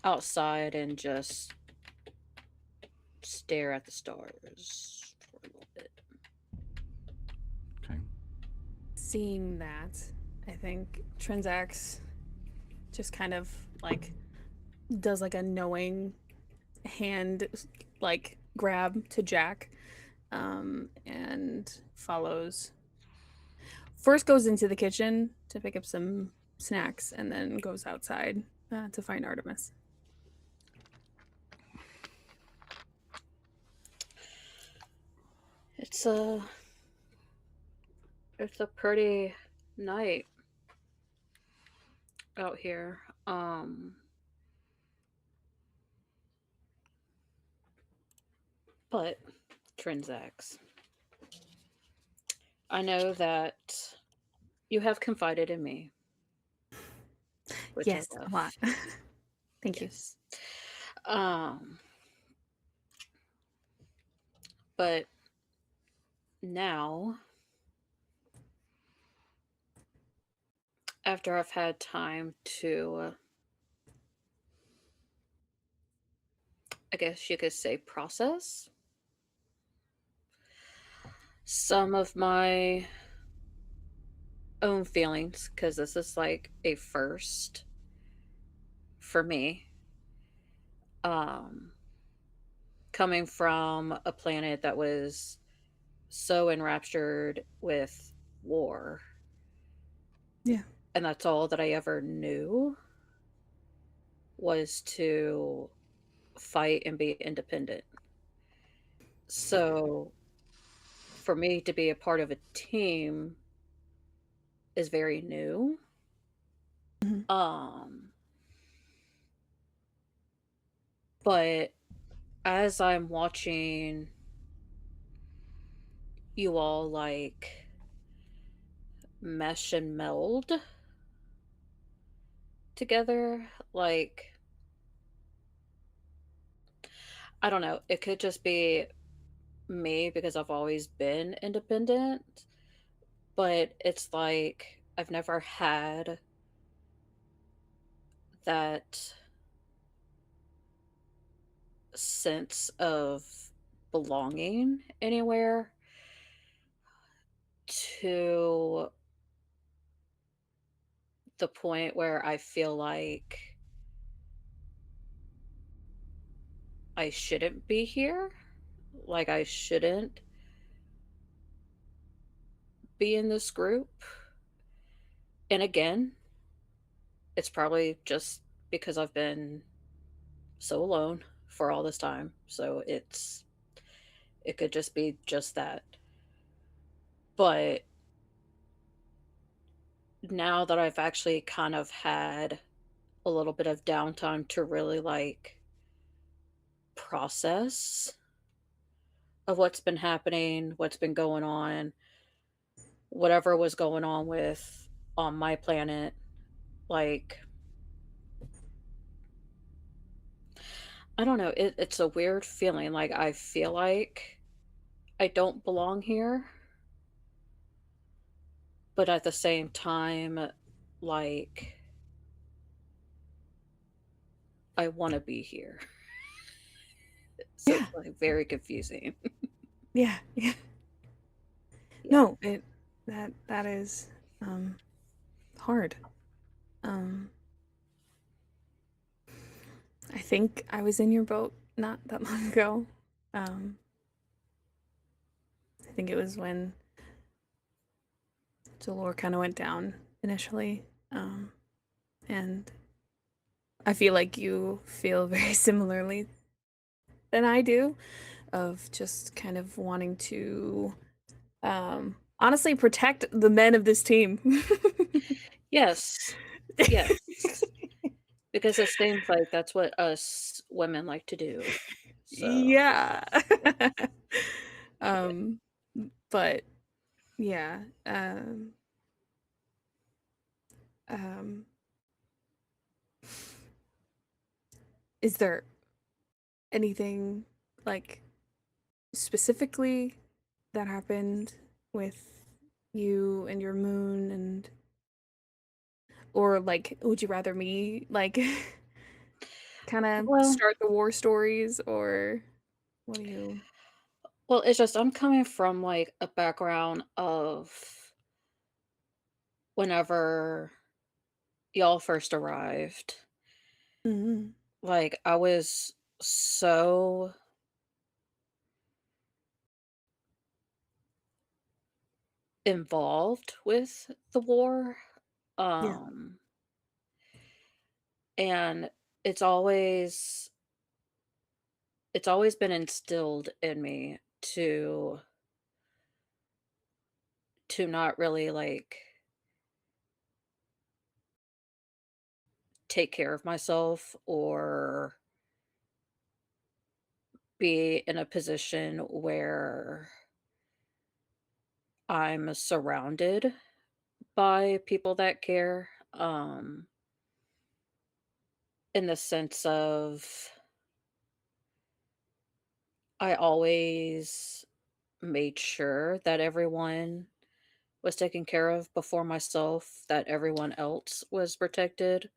outside and just stare at the stars for a little bit. okay. Seeing that, I think Trinzax just kind of like does like a knowing hand like grab to Jack, and follows. First goes into the kitchen to pick up some snacks and then goes outside to find Artemis. It's a pretty night out here. But Trinzax, I know that you have confided in me. which Yes, I a love. lot. Thank you. Yes. But now, after I've had time to, I guess you could say, process some of my own feelings, because this is like a first for me. Um, Coming from a planet that was so enraptured with war, Yeah. and that's all that I ever knew was to fight and be independent. So for me to be a part of a team is very new. Mhm. But as I'm watching you all like mesh and meld together, like, I don't know, it could just be me because I've always been independent, but it's like I've never had that sense of belonging anywhere to the point where I feel like I shouldn't be here. Like I shouldn't be in this group. And again, it's probably just because I've been so alone for all this time. So it could just be just that. But now that I've actually kind of had a little bit of downtime to really like process of what's been happening, what's been going on, whatever was going on with on my planet, like I don't know, it's a weird feeling. Like I feel like I don't belong here, but at the same time, like I want to be here. So Yeah. it's like very confusing. Yeah. Yeah. Yeah. No, that is hard. Um I think I was in your boat not that long ago. I think it was when Dal'Or kind of went down initially. And I feel like you feel very similarly than I do, of just kind of wanting to honestly protect the men of this team. Yes. Yes. Because it seems like that's what us women like to do. So, Yeah. um but yeah, um is there anything like specifically that happened with you and your moon, and or like would you rather me like kind of well, start the war stories, or what do you? well, it's just I'm coming from like a background of whenever y'all first arrived. Mhm. Like I was so involved with the war. Yeah. Um and it's always it's always been instilled in me to not really like take care of myself or be in a position where I'm surrounded by people that care. in the sense of I always made sure that everyone was taken care of before myself, that everyone else was protected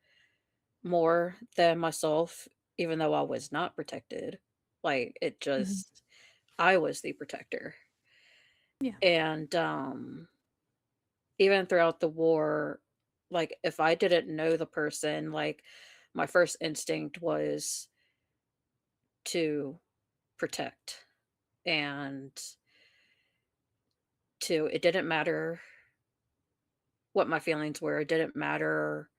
more than myself, even though I was not protected. Like, it Mhm. just I was the protector. Yeah. And, even throughout the war, like, if I didn't know the person, like, my first instinct was to protect, and it didn't matter what my feelings were, it didn't matter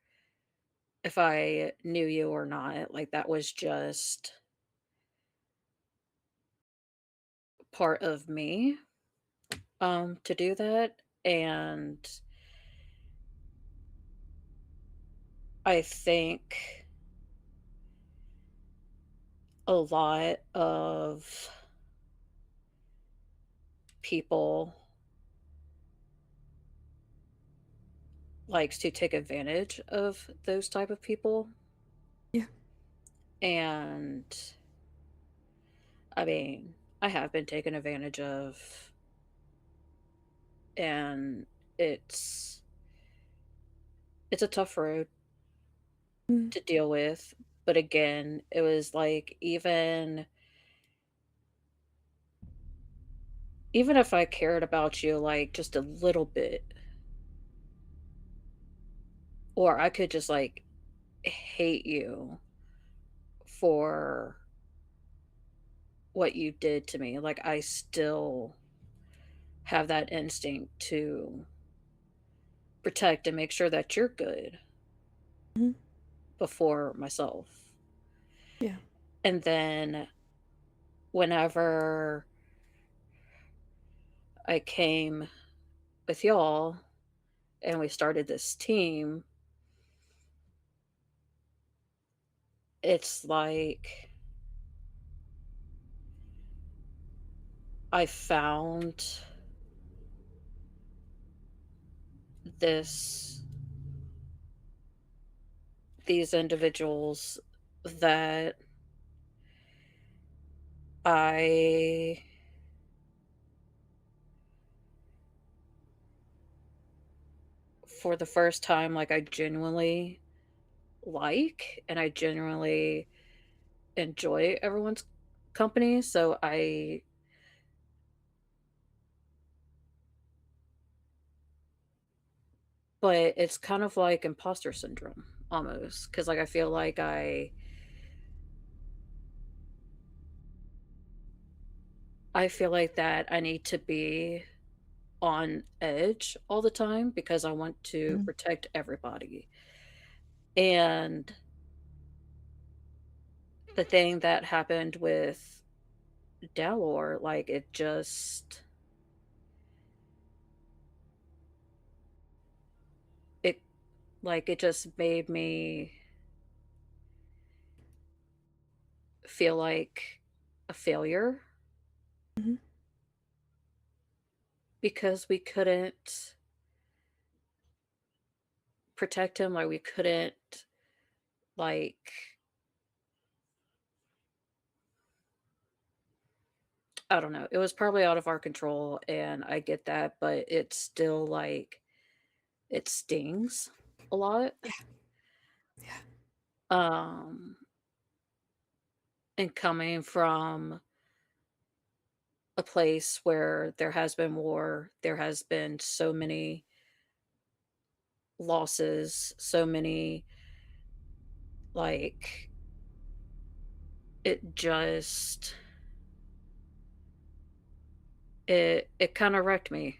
if I knew you or not, like, that was just part of me, to do that, and I think a lot of people likes to take advantage of those type of people, Yeah. and, I mean, I have been taken advantage of, and it's it's a tough road Mm. to deal with, but again, it was like even if I cared about you, like, just a little bit, or I could just, like, hate you for what you did to me, like, I still have that instinct to protect and make sure that you're good Mhm. before myself. Yeah. And then whenever I came with y'all and we started this team, it's like I found this these individuals that I for the first time like I genuinely like and I genuinely enjoy everyone's company. So but it's kind of like imposter syndrome almost because like I feel like I feel like that I need to be on edge all the time because I want to Mhm. protect everybody. And the thing that happened with Dal'Or, like it it just made me feel like a failure Mhm. because we couldn't protect him, like we couldn't like I don't know. It was probably out of our control and I get that, but it's still like it stings a lot. Yeah. Yeah. Um and coming from a place where there has been war, there has been so many losses, so many like it just it kind of wrecked me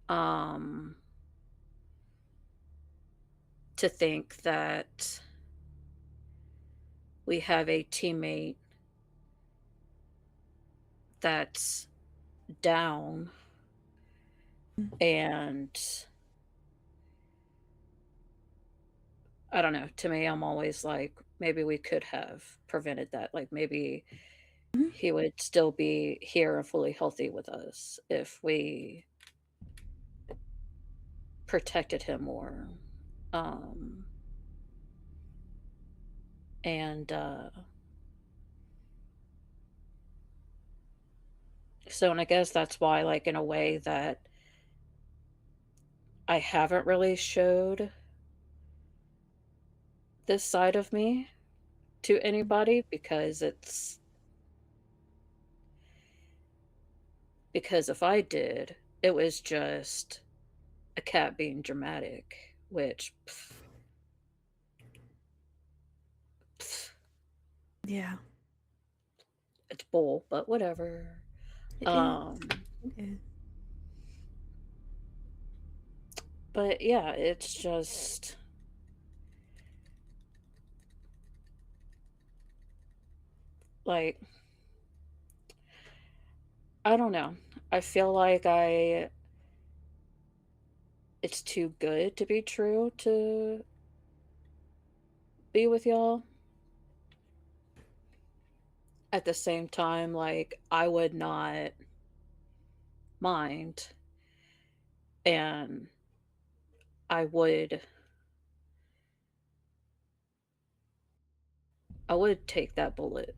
um to think that we have a teammate that's down Mm. and I don't know, to me I'm always like maybe we could have prevented that, like maybe Mhm. he would still be here and fully healthy with us if we protected him more. Um, And so, and I guess that's why, like, in a way that I haven't really showed this side of me to anybody, because if I did, it was just a cat being dramatic, which Yeah. it's bull, but whatever. It is. But yeah, it's just like, I don't know. I feel like it's too good to be true to be with y'all. At the same time, like, I would not mind, and I would take that bullet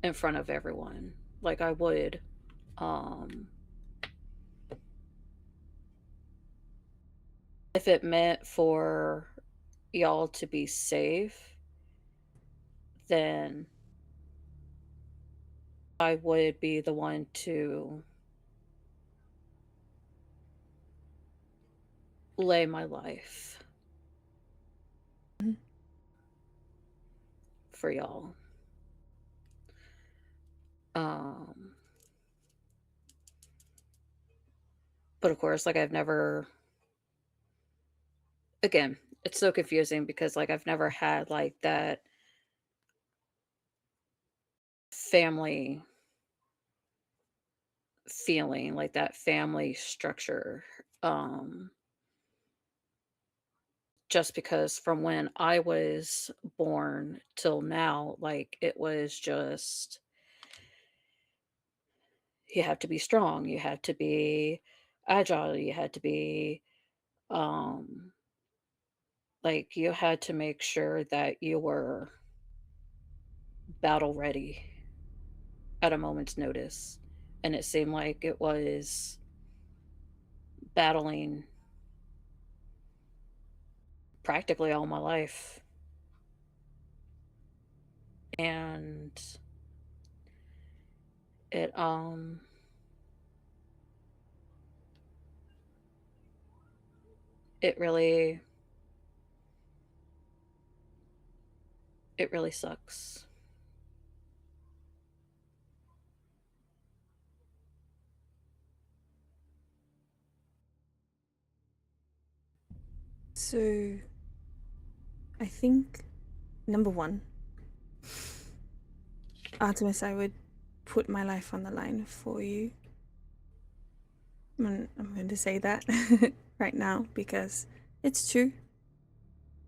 in front of everyone. Like, I would. If it meant for y'all to be safe, then I would be the one to lay my life Mhm. for y'all. But of course, like, I've never, again, it's so confusing because, like, I've never had like that family feeling, like that family structure. Just because from when I was born till now, like, it was just, you have to be strong, you had to be agile, you had to be, um, like, you had to make sure that you were battle ready at a moment's notice. And it seemed like it was battling practically all my life. And it it really sucks. So, I think, number one, Artemis, I would put my life on the line for you. I'm going to say that right now because it's true.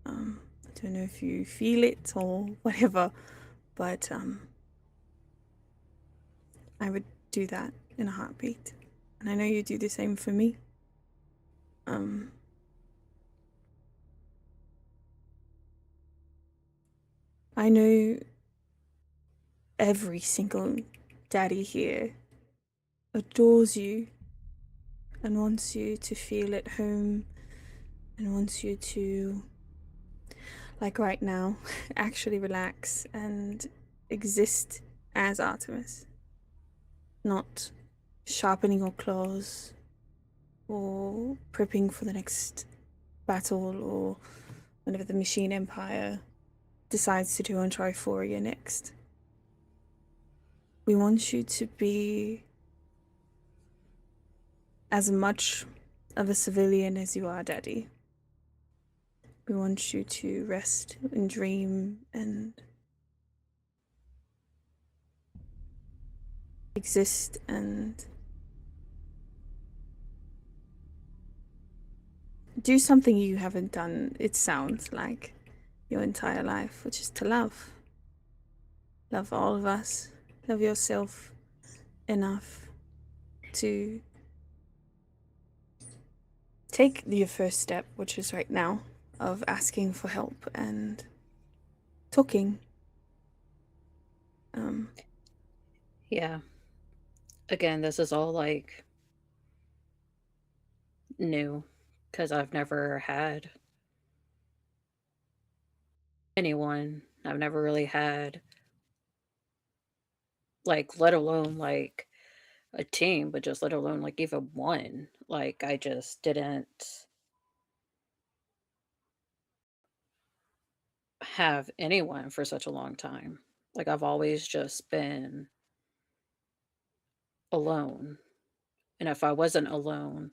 I don't know if you feel it or whatever, but I would do that in a heartbeat. And I know you do the same for me. I know every single daddy here adores you and wants you to feel at home and wants you to, like right now, actually relax and exist as Artemis, not sharpening your claws or prepping for the next battle or whenever the Machine Empire decides to do on Triforia next. We want you to be as much of a civilian as you are, Daddy. We want you to rest and dream and exist and do something you haven't done, it sounds like, your entire life, which is to love. Love all of us. Love yourself enough to take your first step, which is right now, of asking for help and talking. Yeah. Again, this is all like new because I've never had anyone. I've never really had, like, let alone like a team, but just let alone like even one. Like, I just didn't have anyone for such a long time. Like, I've always just been alone. And if I wasn't alone,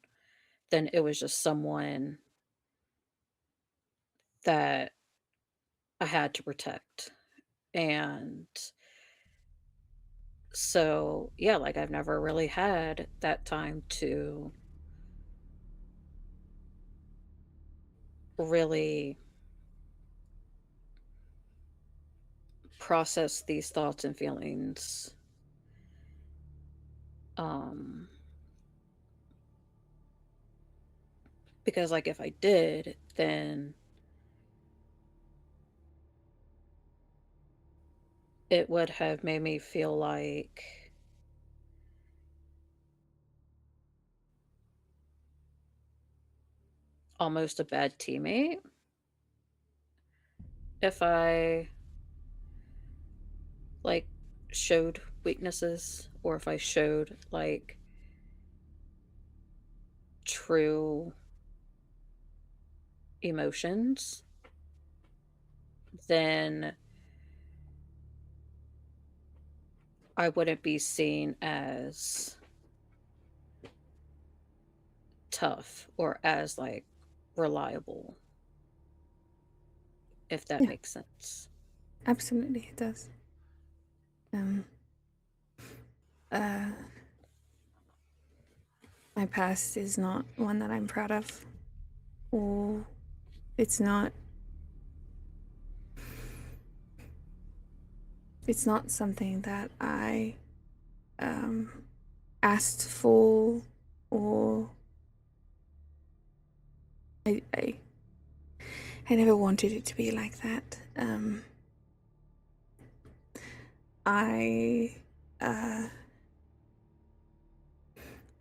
then it was just someone that I had to protect. And so, yeah, like I've never really had that time to really process these thoughts and feelings. Um, because like if I did, then it would have made me feel like almost a bad teammate if I like showed weaknesses or if I showed like true emotions, then I wouldn't be seen as tough or as like reliable, if that Yeah. makes sense. Absolutely, it does. My past is not one that I'm proud of, or it's not. It's not something that I asked for, or I never wanted it to be like that.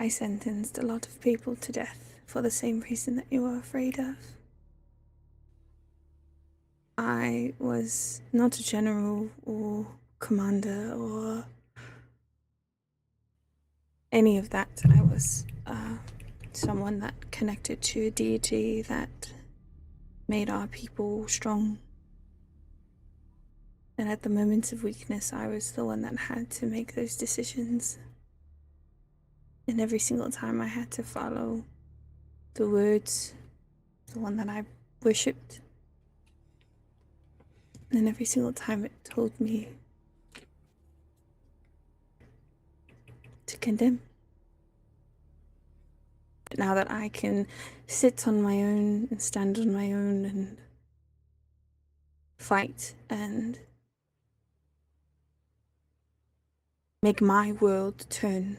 I sentenced a lot of people to death for the same reason that you were afraid of. I was not a general or commander or any of that. I was someone that connected to a deity that made our people strong. And at the moments of weakness, I was the one that had to make those decisions. And every single time I had to follow the words, the one that I worshipped. And every single time it told me to condemn. But now that I can sit on my own and stand on my own and fight and make my world turn.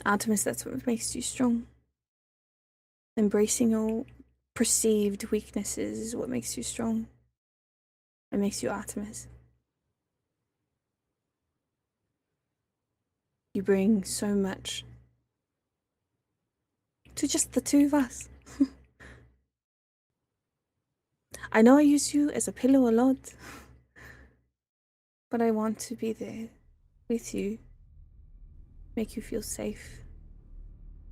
Artemis, that's what makes you strong. Embracing your perceived weaknesses is what makes you strong. It makes you Artemis. You bring so much to just the two of us. I know I use you as a pillow a lot, but I want to be there with you, make you feel safe,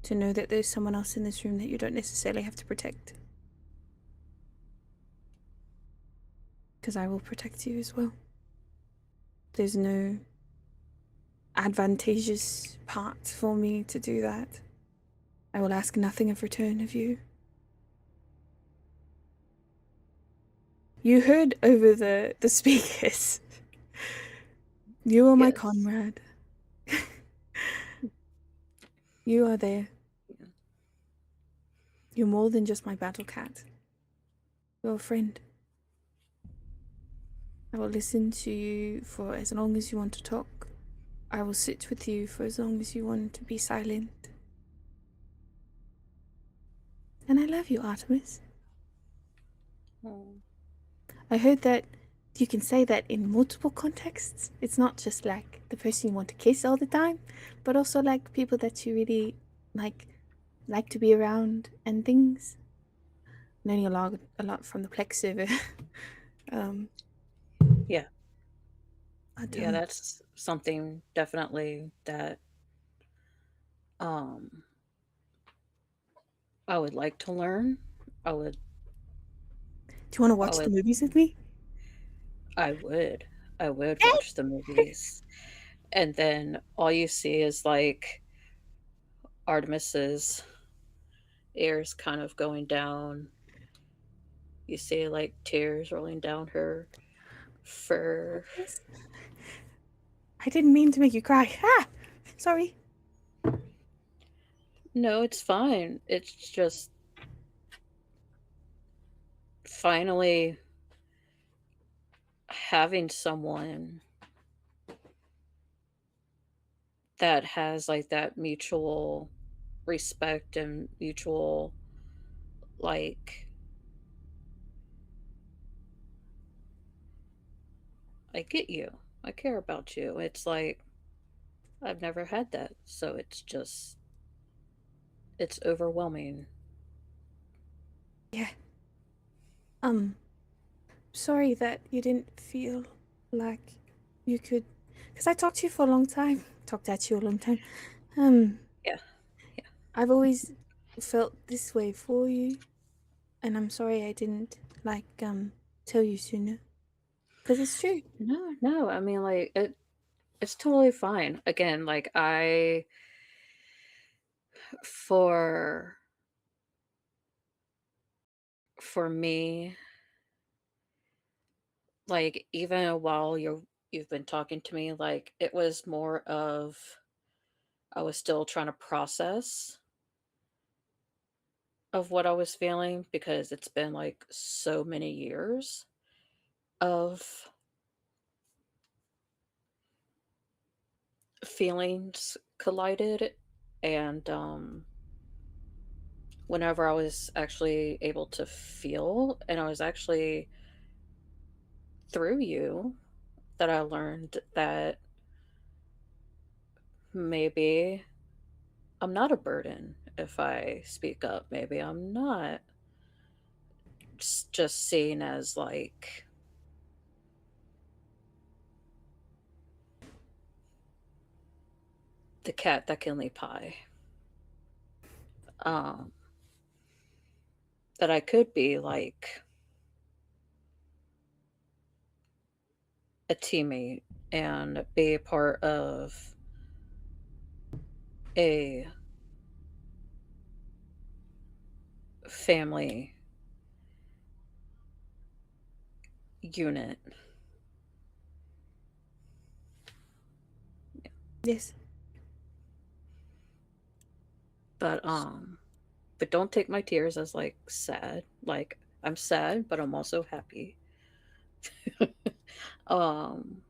to know that there's someone else in this room that you don't necessarily have to protect. Because I will protect you as well. There's no advantageous part for me to do that. I will ask nothing of return of you. You heard over the speakers. You are my Yes. comrade. You are there. You're more than just my battle cat. You're a friend. I will listen to you for as long as you want to talk. I will sit with you for as long as you want to be silent. And I love you, Artemis. Oh. I heard that you can say that in multiple contexts. It's not just like the person you want to kiss all the time, but also like people that you really like to be around and things. Learning a lot from the Plex server. um, Yeah. but, Yeah, that's something definitely that um I would like to learn. I would do you want to I watch the would movies with me? I would watch the movies. And then all you see is like Artemis's ears kind of going down. You see like tears rolling down her fur. I didn't mean to make you cry. Ah, sorry. No, it's fine. It's just finally having someone that has like that mutual respect and mutual like I get you. I care about you. It's like I've never had that. So it's overwhelming. Yeah. Sorry that you didn't feel like you could, because I talked to you for a long time. Talked at you a long time. Um, Yeah. I've always felt this way for you, and I'm sorry I didn't tell you sooner, because it's true. No. I mean like it's totally fine. Again, like I for for me, like even while you've been talking to me, like it was more of I was still trying to process of what I was feeling because it's been like so many years of feelings collided and whenever I was actually able to feel and I was actually through you that I learned that maybe I'm not a burden if I speak up. Maybe I'm not just seen as like the cat that can lay pie. Um, that I could be like a teammate and be a part of a family unit. Yes. But don't take my tears as like sad. Like I'm sad, but I'm also happy. um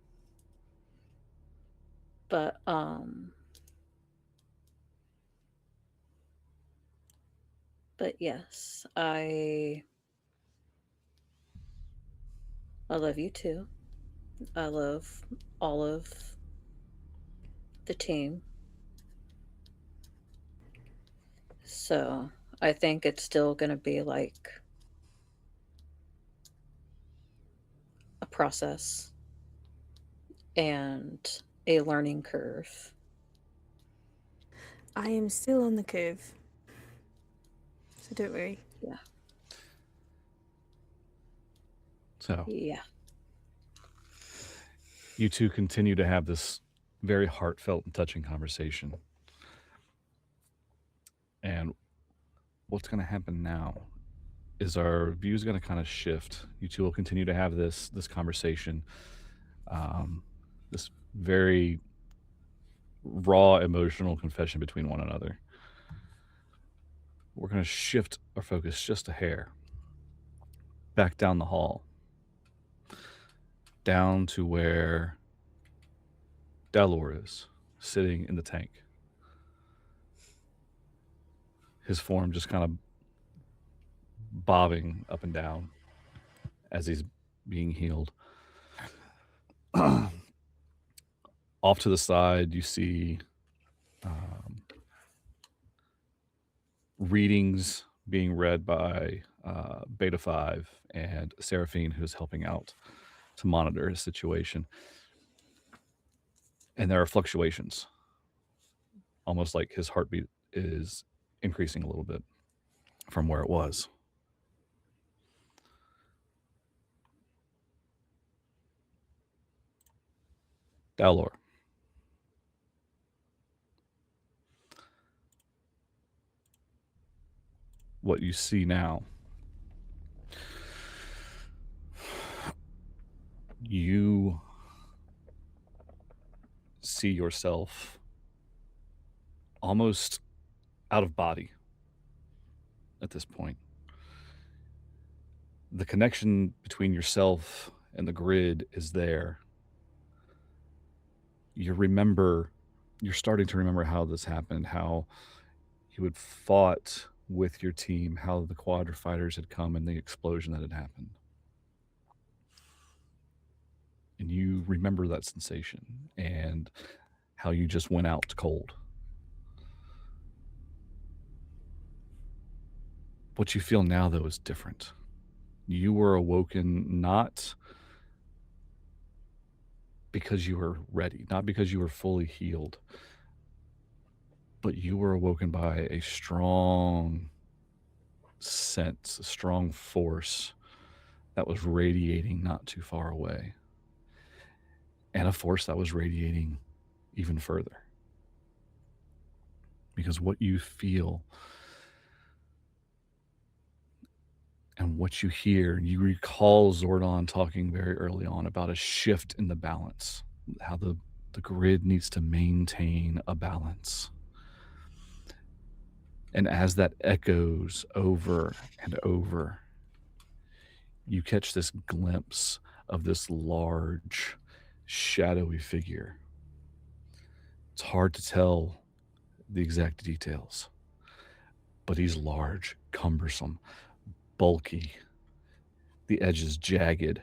but yes, I love you too. I love all of the team. So I think it's still going to be like a process and a learning curve. I am still on the curve, so don't worry. Yeah. So Yeah. you two continue to have this very heartfelt and touching conversation. And what's going to happen now is our views going to kind of shift. You two will continue to have this conversation, this very raw emotional confession between one another. We're going to shift our focus just a hair back down the hall, down to where Dal'Or is sitting in the tank. His form just kind of bobbing up and down. as he's being healed. Off to the side, you see readings being read by Beta 5 and Seraphine, who's helping out to monitor his situation. And there are fluctuations, almost like his heartbeat is increasing a little bit from where it was. Dal'Or. What you see now, you see yourself almost out of body at this point. The connection between yourself and the grid is there. You're starting to remember how this happened, how you had fought with your team, how the quadra fighters had come and the explosion that had happened. And you remember that sensation and how you just went out cold. What you feel now, though, is different. You were awoken not because you were ready, not because you were fully healed, but you were awoken by a strong sense, a strong force that was radiating not too far away, and a force that was radiating even further. Because what you feel and what you hear, you recall Zordon talking very early on about a shift in the balance, how the grid needs to maintain a balance. And as that echoes over and over, you catch this glimpse of this large, shadowy figure. It's hard to tell the exact details, but he's large, cumbersome, bulky, the edges jagged.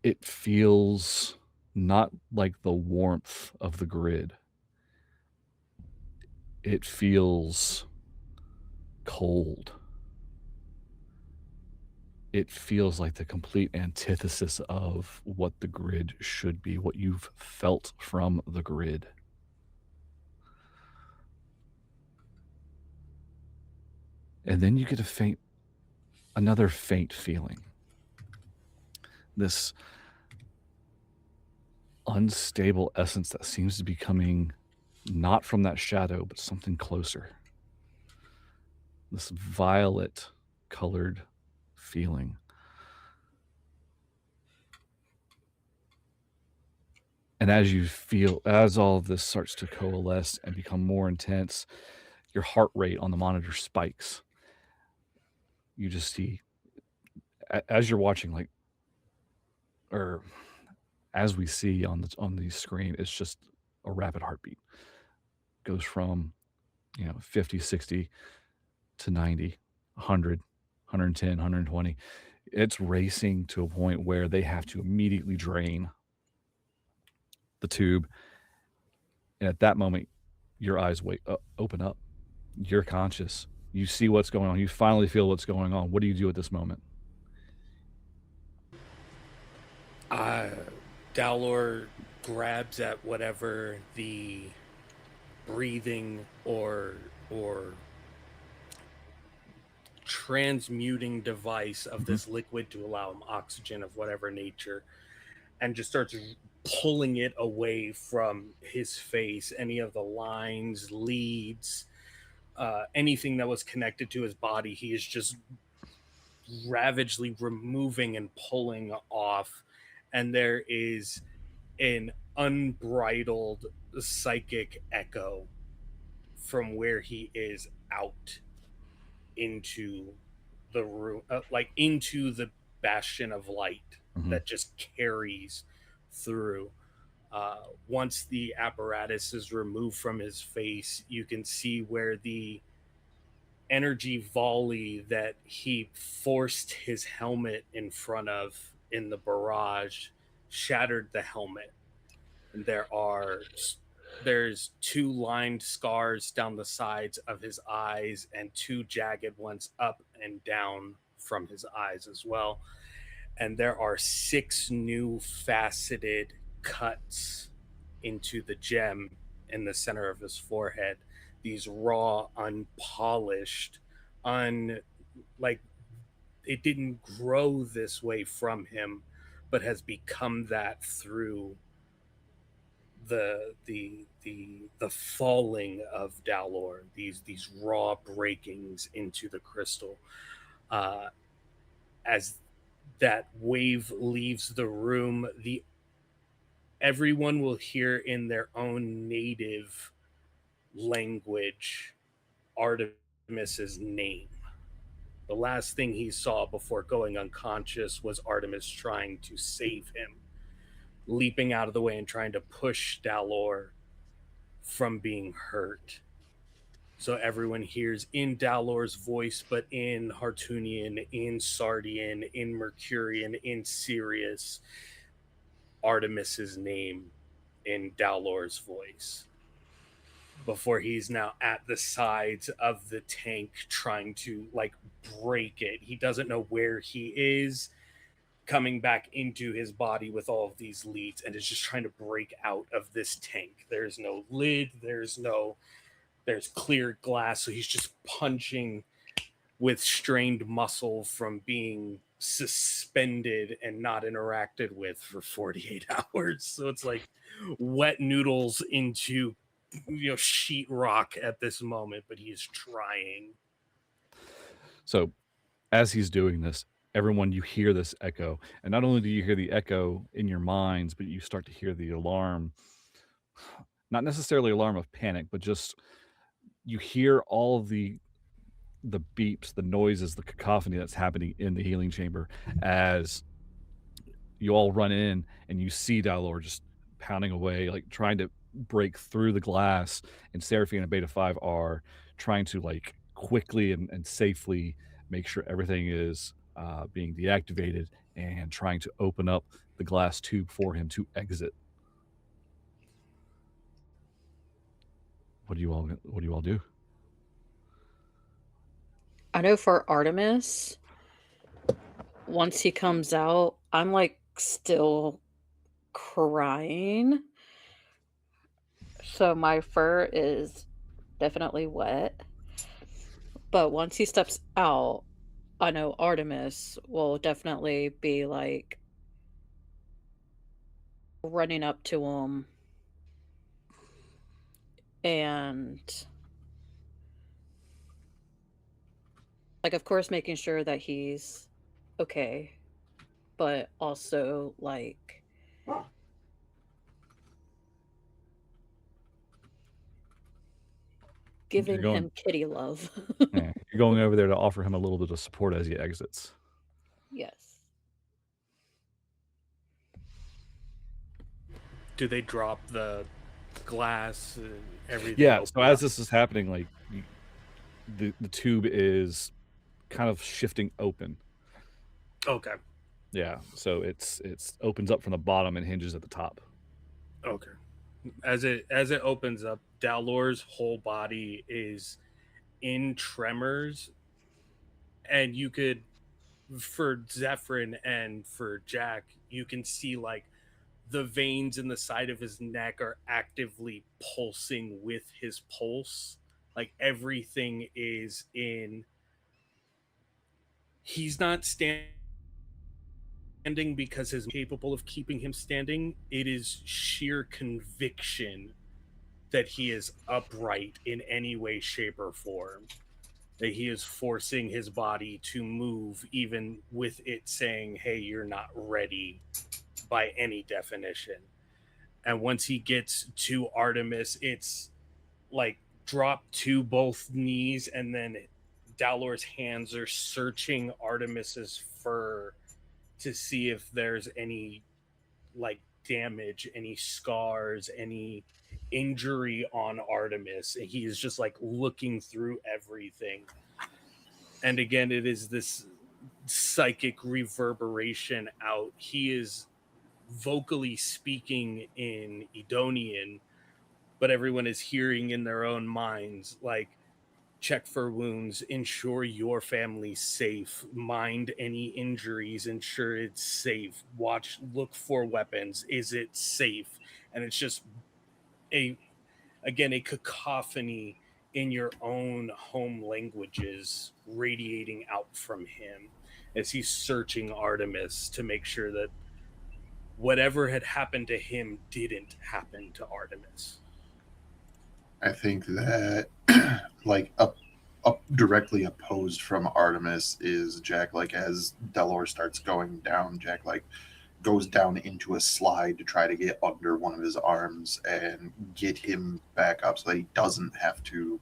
It feels not like the warmth of the grid. It feels cold. It feels like the complete antithesis of what the grid should be, what you've felt from the grid. And then you get another faint feeling. This unstable essence that seems to be coming not from that shadow, but something closer. This violet colored feeling. And as all of this starts to coalesce and become more intense, your heart rate on the monitor spikes. You just see, as you're watching, or as we see on the screen, it's just a rapid heartbeat. Goes from 50, 60 to 90, 100, 110, 120. It's racing to a point where they have to immediately drain the tube. And at that moment, your eyes open up. You're conscious. You see what's going on. You finally feel what's going on. What do you do at this moment? Dal'Or grabs at whatever the breathing or transmuting device of this liquid to allow him oxygen of whatever nature, and just starts pulling it away from his face, any of the lines, leads, anything that was connected to his body. He is just ravagely removing and pulling off, and there is an unbridled psychic echo from where he is out into the room, into the bastion of light that just carries through. Once the apparatus is removed from his face, you can see where the energy volley that he forced his helmet in front of in the barrage shattered the helmet. And there's 2 lined scars down the sides of his eyes and 2 jagged ones up and down from his eyes as well. And there are 6 new faceted cuts into the gem in the center of his forehead. These raw, unpolished, like it didn't grow this way from him, but has become that through the falling of Dal'Or, these raw breakings into the crystal. As that wave leaves the room, everyone will hear in their own native language Artemis's name. The last thing he saw before going unconscious was Artemis trying to save him, leaping out of the way and trying to push Dal'Or from being hurt. So everyone hears in Dal'Or's voice, but in Hartunian, in Sardian, in Mercurian, in Sirius, Artemis's name in Dal'Or's voice. Before he's now at the sides of the tank trying to break it. He doesn't know where he is, coming back into his body with all of these leads, and is just trying to break out of this tank. There's no lid, there's clear glass, so he's just punching with strained muscle from being suspended and not interacted with for 48 hours. So it's like wet noodles into sheetrock at this moment, but he is trying. So as he's doing this, everyone, you hear this echo. And not only do you hear the echo in your minds, but you start to hear the alarm. Not necessarily alarm of panic, but just you hear all of the beeps, the noises, the cacophony that's happening in the healing chamber as you all run in and you see Dal'Or just pounding away, like trying to break through the glass, and Seraphine and Beta 5 are trying to quickly and safely make sure everything is being deactivated and trying to open up the glass tube for him to exit. What do you all do? I know for Artemis, once he comes out, I'm still crying. So my fur is definitely wet. But once he steps out, I know Artemis will definitely be running up to him and of course making sure that he's okay, but also giving him kitty love. Yeah, you're going over there to offer him a little bit of support as he exits. Yes. Do they drop the glass and everything? Yeah, so as this is happening, the tube is kind of shifting open. Okay. Yeah, so it's opens up from the bottom and hinges at the top. Okay. As it opens up, Dal'Or's whole body is in tremors, and you could, for Zephron and for Jack, you can see the veins in the side of his neck are actively pulsing with his pulse. Everything is in. He's not standing because he's capable of keeping him standing. It is sheer conviction that he is upright in any way, shape, or form. That he is forcing his body to move, even with it saying, hey, you're not ready by any definition. And once he gets to Artemis, it's drop to both knees, and then Dal'Or's hands are searching Artemis's fur to see if there's any damage, any scars, any injury on Artemis. He is just like looking through everything. And again, it is this psychic reverberation out. He is vocally speaking in Edonian, but everyone is hearing in their own minds, like, check for wounds, ensure your family's safe, mind any injuries, ensure it's safe, look for weapons, is it safe? And it's just a cacophony in your own home languages radiating out from him as he's searching Artemis to make sure that whatever had happened to him didn't happen to Artemis. I think that like up directly opposed from Artemis is Jack. Like as Dal'Or starts going down, Jack like goes down into a slide to try to get under one of his arms and get him back up so that he doesn't have to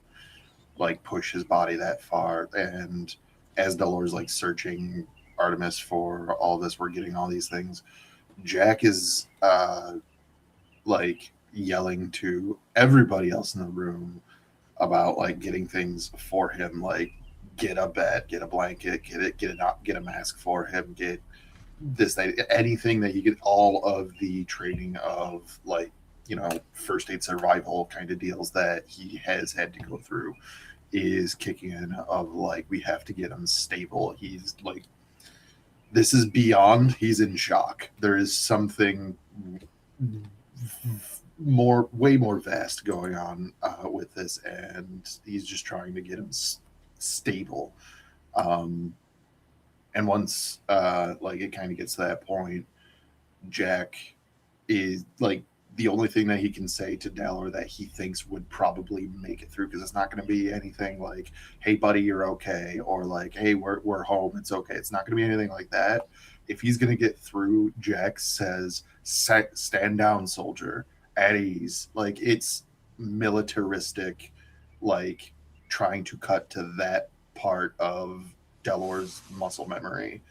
like push his body that far. And as Dal'Or's like searching Artemis for all this, we're getting all these things. Jack is like yelling to everybody else in the room about like getting things for him, like get a bed, get a blanket, get a mask for him, get this, anything that you get, all of the training of like, you know, first aid survival kind of deals that he has had to go through is kicking in of like, we have to get him stable. He's like, this is beyond, he's in shock. There is something way more vast going on with this, and he's just trying to get him stable. And once like it kind of gets to that point, Jack is like, the only thing that he can say to Dal'Or that he thinks would probably make it through, because it's not going to be anything like, hey buddy, you're okay, or like, hey, we're home, it's okay. It's not going to be anything like that. If he's going to get through, Jack says, stand down, soldier, at ease. Like, it's militaristic, like trying to cut to that part of Dal'Or's muscle memory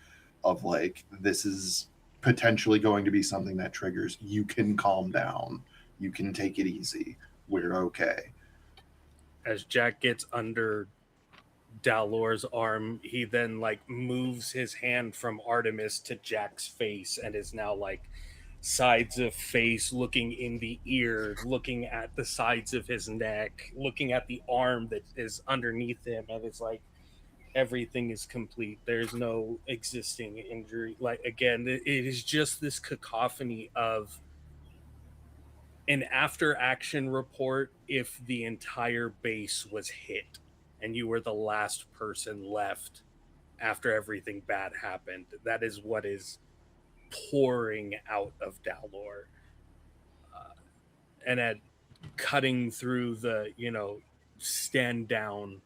of like, this is potentially going to be something that triggers. You can calm down. You can take it easy. We're okay. As Jack gets under Dal'Or's arm, he then like moves his hand from Artemis to Jack's face and is now like sides of face, looking in the ear, looking at the sides of his neck, looking at the arm that is underneath him, and it's like everything is complete. There's no existing injury. Like, again, it is just this cacophony of an after action report if the entire base was hit and you were the last person left after everything bad happened. That is what is pouring out of Dal'Or. And at cutting through the, you know, stand down,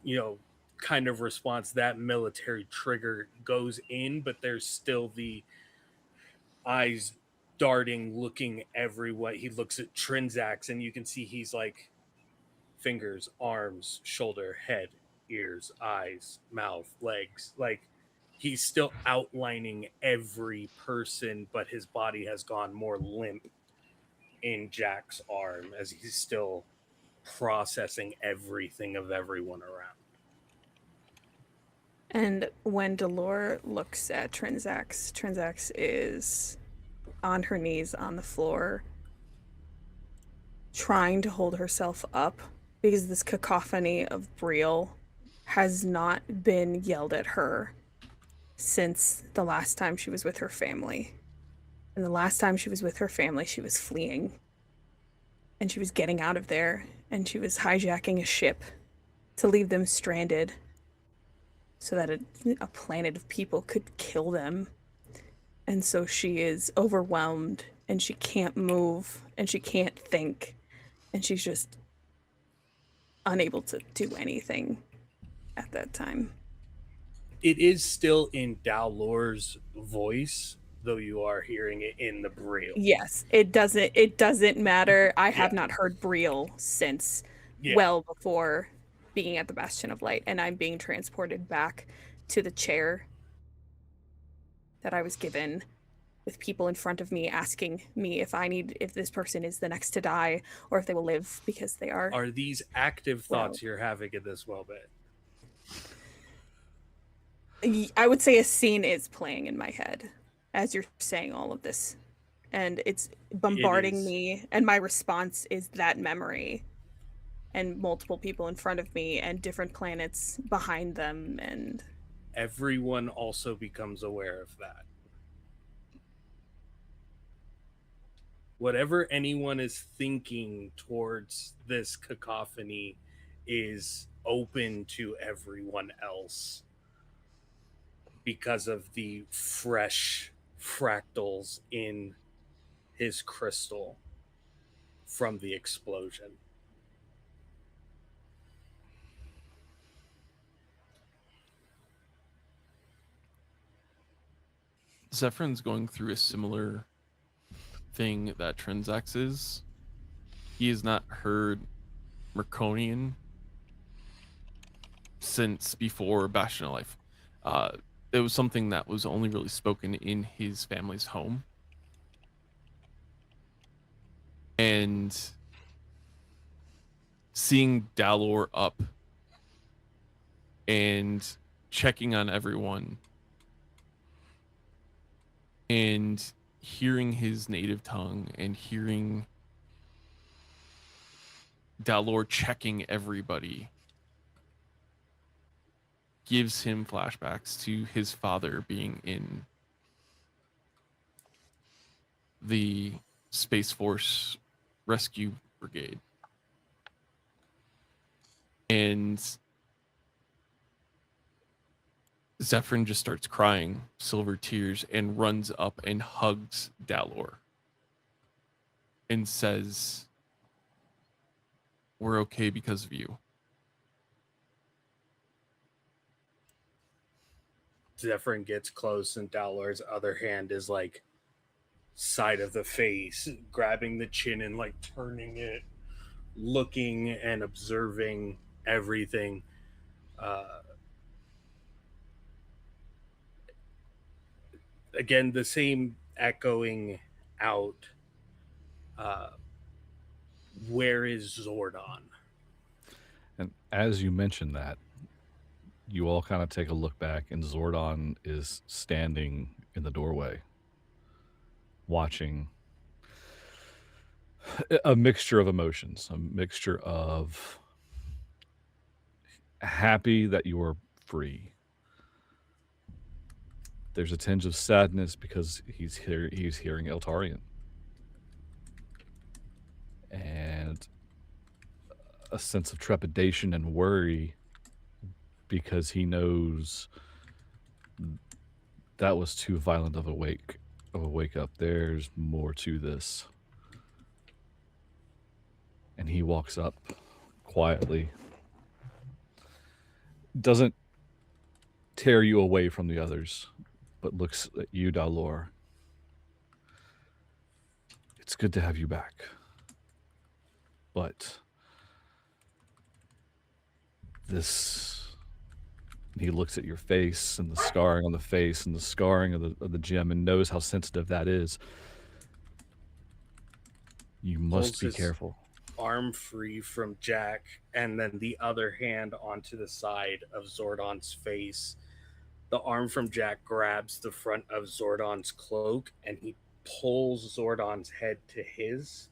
you know, kind of response, that military trigger goes in, but there's still the eyes darting, looking everywhere. He looks at Trinzax and you can see he's like fingers, arms, shoulder, head, ears, eyes, mouth, legs. Like, he's still outlining every person, but his body has gone more limp in Jack's arm as he's still processing everything of everyone around. And when Dal'Or looks at Trinzax, Trinzax is on her knees on the floor, trying to hold herself up because this cacophony of Briel has not been yelled at her since the last time she was with her family. And the last time she was with her family, she was fleeing. And she was getting out of there, and she was hijacking a ship to leave them stranded so that a planet of people could kill them. And so she is overwhelmed, and she can't move, and she can't think, and she's just unable to do anything at that time. It is still in Dal'Or's voice, though you are hearing it in the Briel. Yes, it doesn't matter. I have not heard Briel since well before being at the Bastion of Light, and I'm being transported back to the chair that I was given with people in front of me asking me if this person is the next to die or if they will live because they are. Are these active thoughts you're having in this moment? I would say a scene is playing in my head as you're saying all of this, and it's bombarding me, and my response is that memory and multiple people in front of me and different planets behind them, and everyone also becomes aware of that. Whatever anyone is thinking towards this cacophony is open to everyone else because of the fresh fractals in his crystal from the explosion. Zephron's going through a similar thing that Trinzax is. He has not heard Merconian since before Bastion of Life. It was something that was only really spoken in his family's home. And seeing Dal'Or up and checking on everyone and hearing his native tongue and hearing Dal'Or checking everybody gives him flashbacks to his father being in the Space Force Rescue Brigade. And Zephron just starts crying silver tears and runs up and hugs Dal'Or and says, "We're okay because of you." Zephron gets close, and Dal'Or's other hand is like side of the face, grabbing the chin and like turning it, looking and observing everything. Again, the same echoing out. Where is Zordon? And as you mentioned that, you all kind of take a look back, and Zordon is standing in the doorway, watching a mixture of emotions, a mixture of happy that you are free. There's a tinge of sadness because he's hearing Eltarian. And a sense of trepidation and worry because he knows that was too violent of a wake up. There's more to this. And he walks up quietly. Doesn't tear you away from the others, but looks at you, Dal'Or. It's good to have you back. But this, he looks at your face and the scarring on the face and the scarring of the gem and knows how sensitive that is. You must be careful. Arm free from Jack, and then the other hand onto the side of Zordon's face. The arm from Jack grabs the front of Zordon's cloak, and he pulls Zordon's head to his,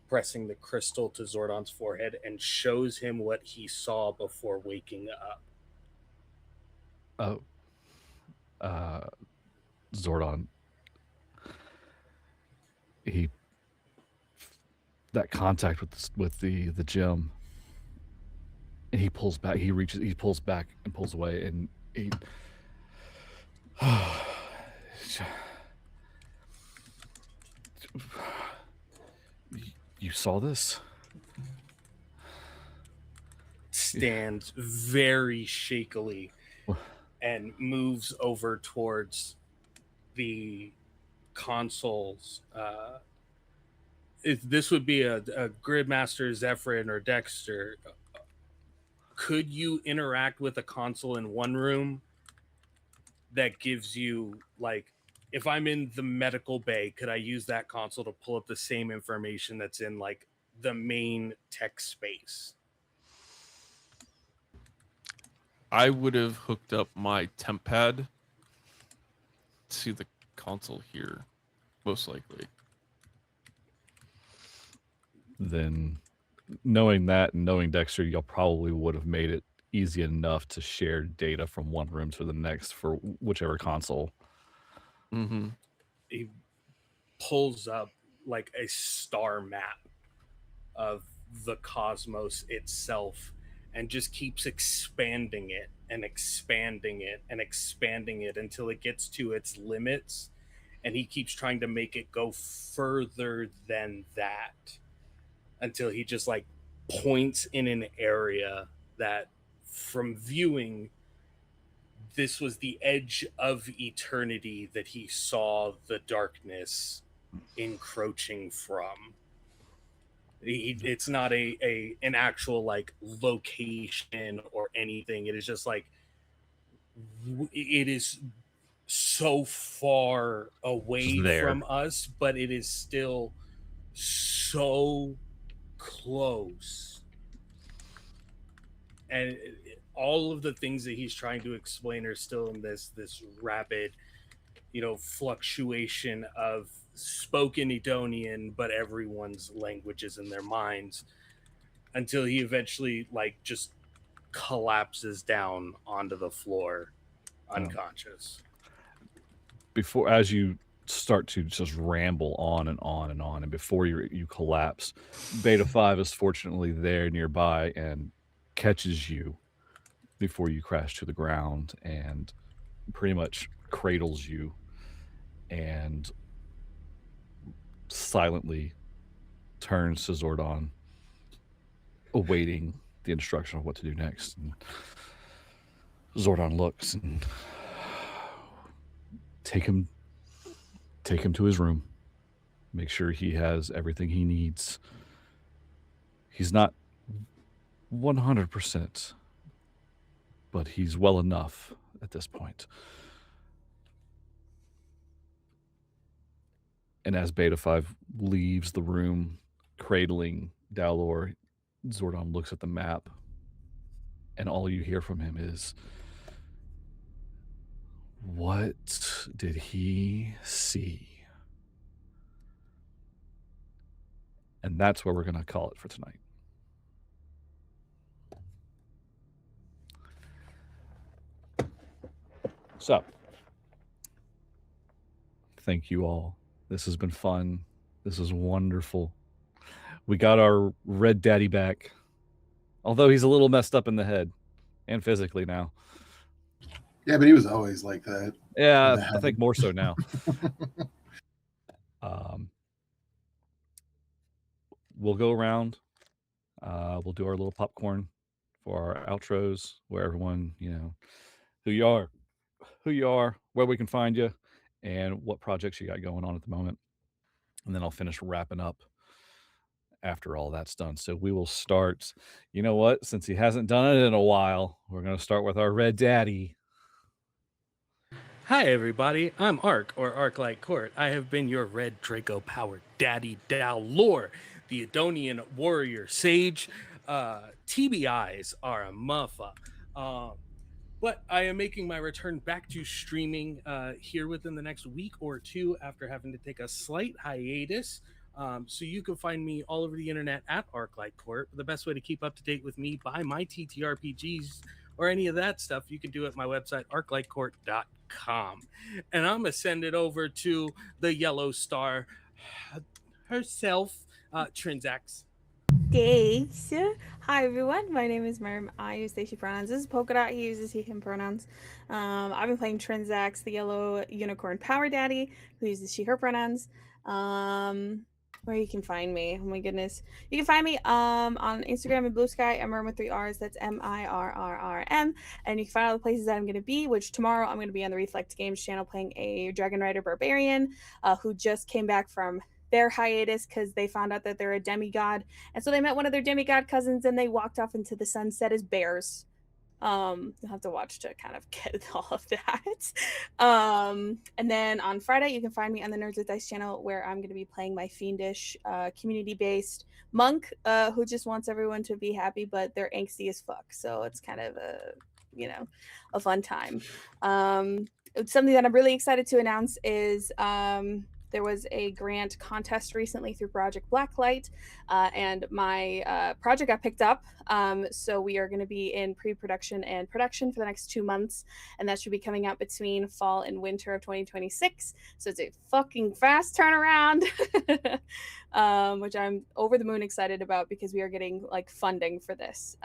pressing the crystal to Zordon's forehead, and shows him what he saw before waking up. Zordon, that contact with the gem, and he pulls back. He pulls back and pulls away, and he. You saw this? Stands very shakily and moves over towards the consoles. If this would be a Gridmaster, Zephron, or Dexter, could you interact with a console in one room that gives you like if I'm in the medical bay, could I use that console to pull up the same information that's in like the main tech space? I would have hooked up my temp pad to the console here, most likely. Then, knowing that and knowing Dexter, y'all probably would have made it easy enough to share data from one room to the next for whichever console. Mm-hmm. He pulls up like a star map of the cosmos itself and just keeps expanding it and expanding it and expanding it until it gets to its limits, and he keeps trying to make it go further than that until he just like points in an area that, from viewing, this was the edge of eternity that he saw the darkness encroaching from. It's not an actual like location or anything. It is just like it is so far away from us, but it is still so close. And all of the things that he's trying to explain are still in this rapid, fluctuation of spoken Edonian, but everyone's languages in their minds, until he eventually like just collapses down onto the floor, unconscious. Before, as you start to just ramble on and on and on, and before you collapse, Beta 5 is fortunately there nearby and catches you before you crash to the ground and pretty much cradles you and silently turns to Zordon, awaiting the instruction of what to do next. And Zordon looks and take him to his room. Make sure he has everything he needs. He's not 100%, but he's well enough at this point. And as Beta 5 leaves the room, cradling Dal'Or, Zordon looks at the map, and all you hear from him is, "What did he see?" And that's where we're going to call it for tonight. So, thank you all. This has been fun. This is wonderful. We got our Red Daddy back, although he's a little messed up in the head and physically now. Yeah, but he was always like that. Yeah, I think more so now. We'll go around. We'll do our little popcorn for our outros, where everyone, who you are, where we can find you, and what projects you got going on at the moment. And then I'll finish wrapping up after all that's done. So we will start, you know what? Since he hasn't done it in a while, we're going to start with our Red Daddy. Hi, everybody. I'm Ark, or Arc-like Court. I have been your Red Draco-powered Daddy Dal'Or, the Edonian warrior sage. TBIs are a muffa. But I am making my return back to streaming here within the next week or two after having to take a slight hiatus. So you can find me all over the internet at Arc-like Court. The best way to keep up to date with me, buy my TTRPGs, or any of that stuff, you can do at my website, arclikecourt.com. And I'm going to send it over to the Yellow Star herself, Trinzax. Thanks. Hi everyone, my name is Merm. I use they, she pronouns. This is Polka Dot, he uses he, him pronouns. I've been playing Trinzax, the yellow unicorn power daddy, who uses she, her pronouns. Where you can find me. Oh my goodness. You can find me on Instagram and Blue Sky. I'm Merm with 3 R's. That's MIRRRM. And you can find all the places that I'm going to be, which tomorrow I'm going to be on the Reflect Games channel playing a Dragon Rider Barbarian who just came back from their hiatus because they found out that they're a demigod. And so they met one of their demigod cousins and they walked off into the sunset as bears. You'll have to watch to kind of get all of that. And then on Friday, you can find me on the Nerds with Dice channel, where I'm going to be playing my fiendish, community-based monk, who just wants everyone to be happy, but they're angsty as fuck. So it's kind of a fun time. Something that I'm really excited to announce is there was a grant contest recently through Project Blacklight, and my project got picked up. So we are going to be in pre-production and production for the next 2 months, and that should be coming out between fall and winter of 2026. So it's a fucking fast turnaround, which I'm over the moon excited about, because we are getting like funding for this.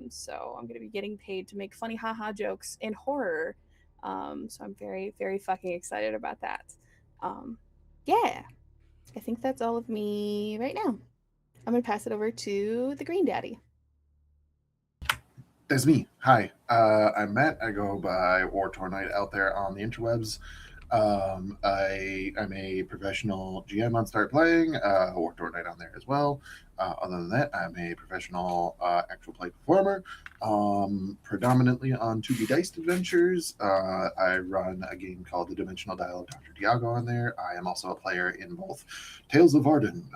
So I'm going to be getting paid to make funny haha jokes in horror. So I'm very, very fucking excited about that. Yeah, I think that's all of me right now. I'm gonna pass it over to the Green Daddy. That's me. Hi, I'm Matt. I go by War Tornite out there on the interwebs. I'm a professional GM on Start Playing, War Tornite on there as well. Other than that, I'm a professional actual play performer, predominantly on 2B Diced Adventures. I run a game called The Dimensional Dial of Dr. Diago on there. I am also a player in both Tales of Arden,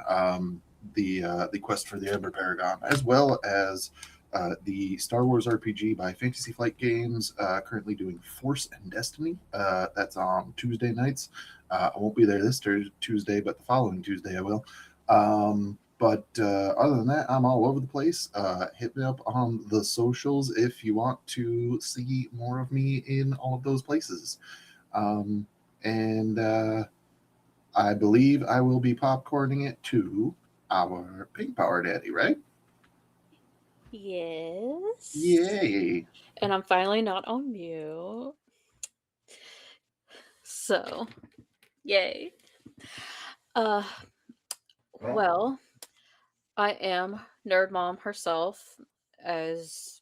the Quest for the Ember Paragon, as well as the Star Wars RPG by Fantasy Flight Games, currently doing Force and Destiny. That's on Tuesday nights. I won't be there this Tuesday, but the following Tuesday I will. But other than that, I'm all over the place. Hit me up on the socials if you want to see more of me in all of those places. And I believe I will be popcorning it to our Pink Power Daddy, right? Yes. Yay. And I'm finally not on mute. So, yay. Well, I am Nerd Mom herself, as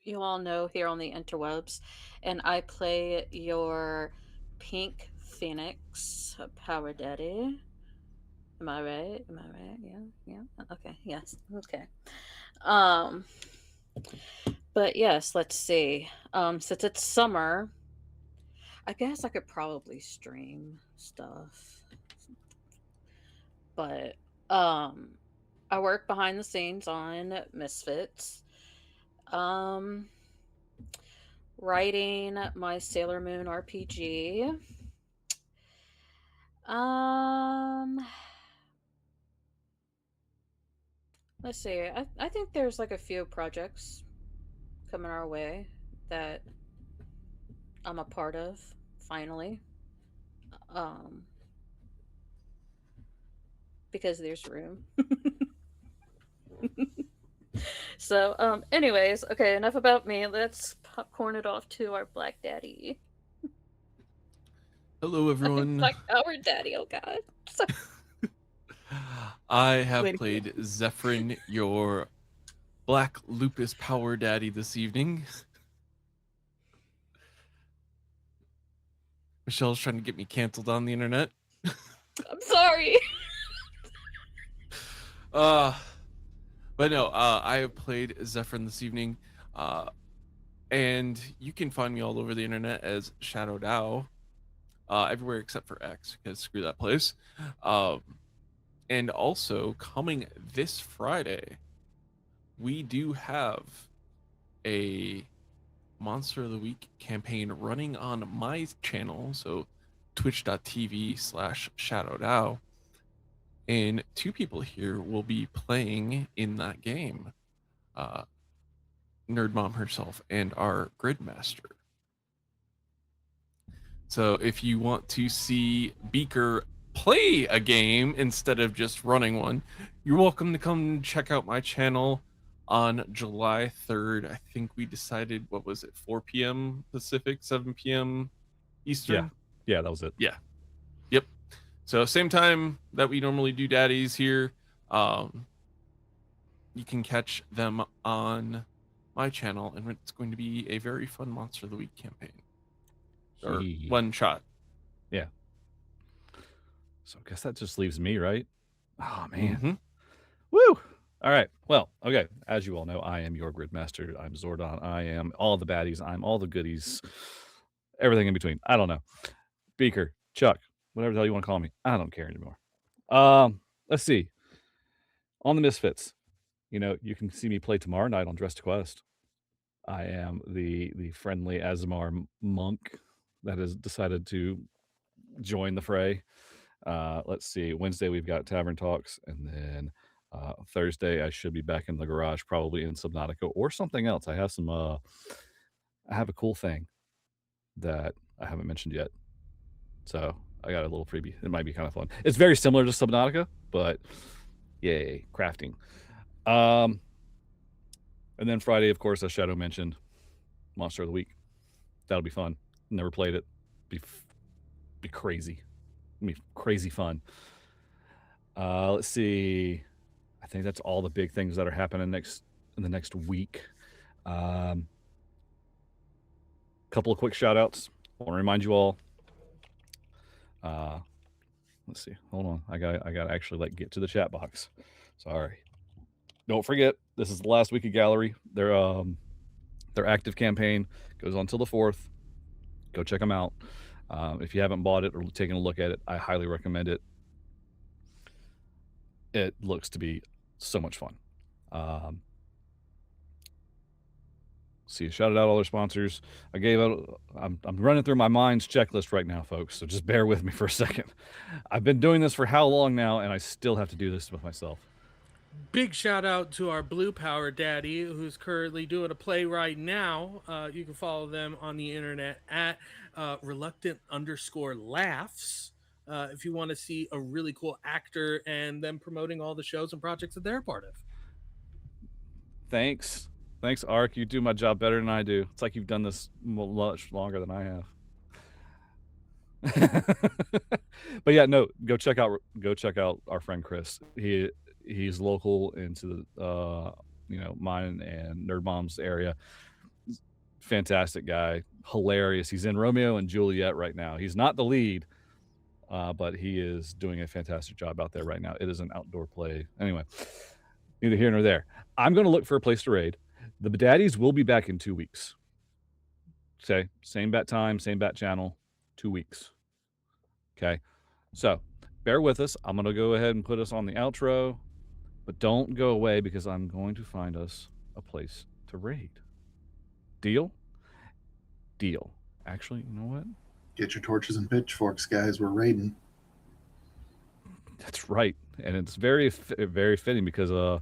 you all know here on the interwebs, and I play your Pink Phoenix Power Daddy. Am I right? Yeah. Okay. Yes. Okay. But yes, let's see. Since it's summer, I guess I could probably stream stuff. But I work behind the scenes on Misfits. Writing my Sailor Moon RPG. Let's see. I think there's like a few projects coming our way that I'm a part of finally. Because there's room. So, anyways, okay, enough about me. Let's popcorn it off to our Black Daddy. Hello, everyone. Black Power Daddy, oh god. I have played Zephron, your Black Lupus Power Daddy, this evening. Michelle's trying to get me canceled on the internet. I'm sorry. But no, I have played Zephron this evening, and you can find me all over the internet as Shadow Dow, everywhere except for X, because screw that place. And also, coming this Friday, we do have a Monster of the Week campaign running on my channel, so twitch.tv/ShadowDow. And 2 people here will be playing in that game. Nerd Mom herself and our Gridmaster. So if you want to see Beaker play a game instead of just running one, you're welcome to come check out my channel on July 3rd. I think we decided, what was it, 4 p.m. Pacific, 7 p.m. Eastern? Yeah, that was it. Yeah. Yep. So same time that we normally do Daddies here. You can catch them on my channel, and it's going to be a very fun Monster of the Week campaign. Or one shot. Yeah. So I guess that just leaves me, right? Oh, man. Woo! All All right. Well, okay. As you all know, I am your Gridmaster. I'm Zordon. I am all the baddies. I'm all the goodies. Everything in between. I don't know. Beaker, Chuck, whatever the hell you want to call me. I don't care anymore. Let's see. On the Misfits, you know, you can see me play tomorrow night on Dress to Quest. I am the friendly Azamar monk that has decided to join the fray. Let's see. Wednesday we've got Tavern Talks, and then Thursday I should be back in the garage, probably in Subnautica or something else. I have some. I have a cool thing that I haven't mentioned yet, so I got a little freebie. It might be kind of fun. It's very similar to Subnautica, but yay, crafting. And then Friday, of course, as Shadow mentioned, Monster of the Week. That'll be fun. Never played it. Be crazy. Be crazy fun. Let's see. I think that's all the big things that are happening in the next week. Couple of quick shout outs. I want to remind you all. Let's see. Hold on. I got to actually get to the chat box. Sorry. Don't forget, this is the last week of Gallery. Their active campaign goes on till the 4th. Go check them out. If you haven't bought it or taken a look at it, I highly recommend it. It looks to be so much fun. See, shout out all our sponsors. I'm running through my mind's checklist right now, folks, so just bear with me for a second. I've been doing this for how long now, and I still have to do this with myself. Big shout out to our Blue Power Daddy, who's currently doing a play right now. You can follow them on the internet at reluctant_laughs. If you want to see a really cool actor and them promoting all the shows and projects that they're a part of. Thanks, Ark. You do my job better than I do. It's like you've done this much longer than I have. But yeah, no, go check out our friend Chris. He's local into the mine and Nerd Mom's area. Fantastic guy, hilarious. He's in Romeo and Juliet right now. He's not the lead, but he is doing a fantastic job out there right now. It is an outdoor play. Anyway, neither here nor there. I'm going to look for a place to raid. The Daddies will be back in 2 weeks. Okay, same bat time, same bat channel, 2 weeks. Okay, so bear with us. I'm going to go ahead and put us on the outro. But don't go away because I'm going to find us a place to raid. Deal? Deal. Actually, you know what? Get your torches and pitchforks, guys. We're raiding. That's right. And it's very, very fitting because I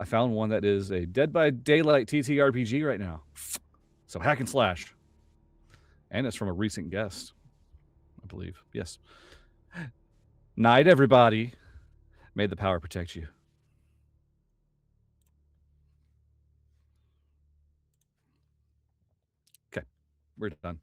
found one that is a Dead by Daylight TTRPG right now. So hack and slash. And it's from a recent guest, I believe. Yes. Night, everybody. May the power protect you. We're done.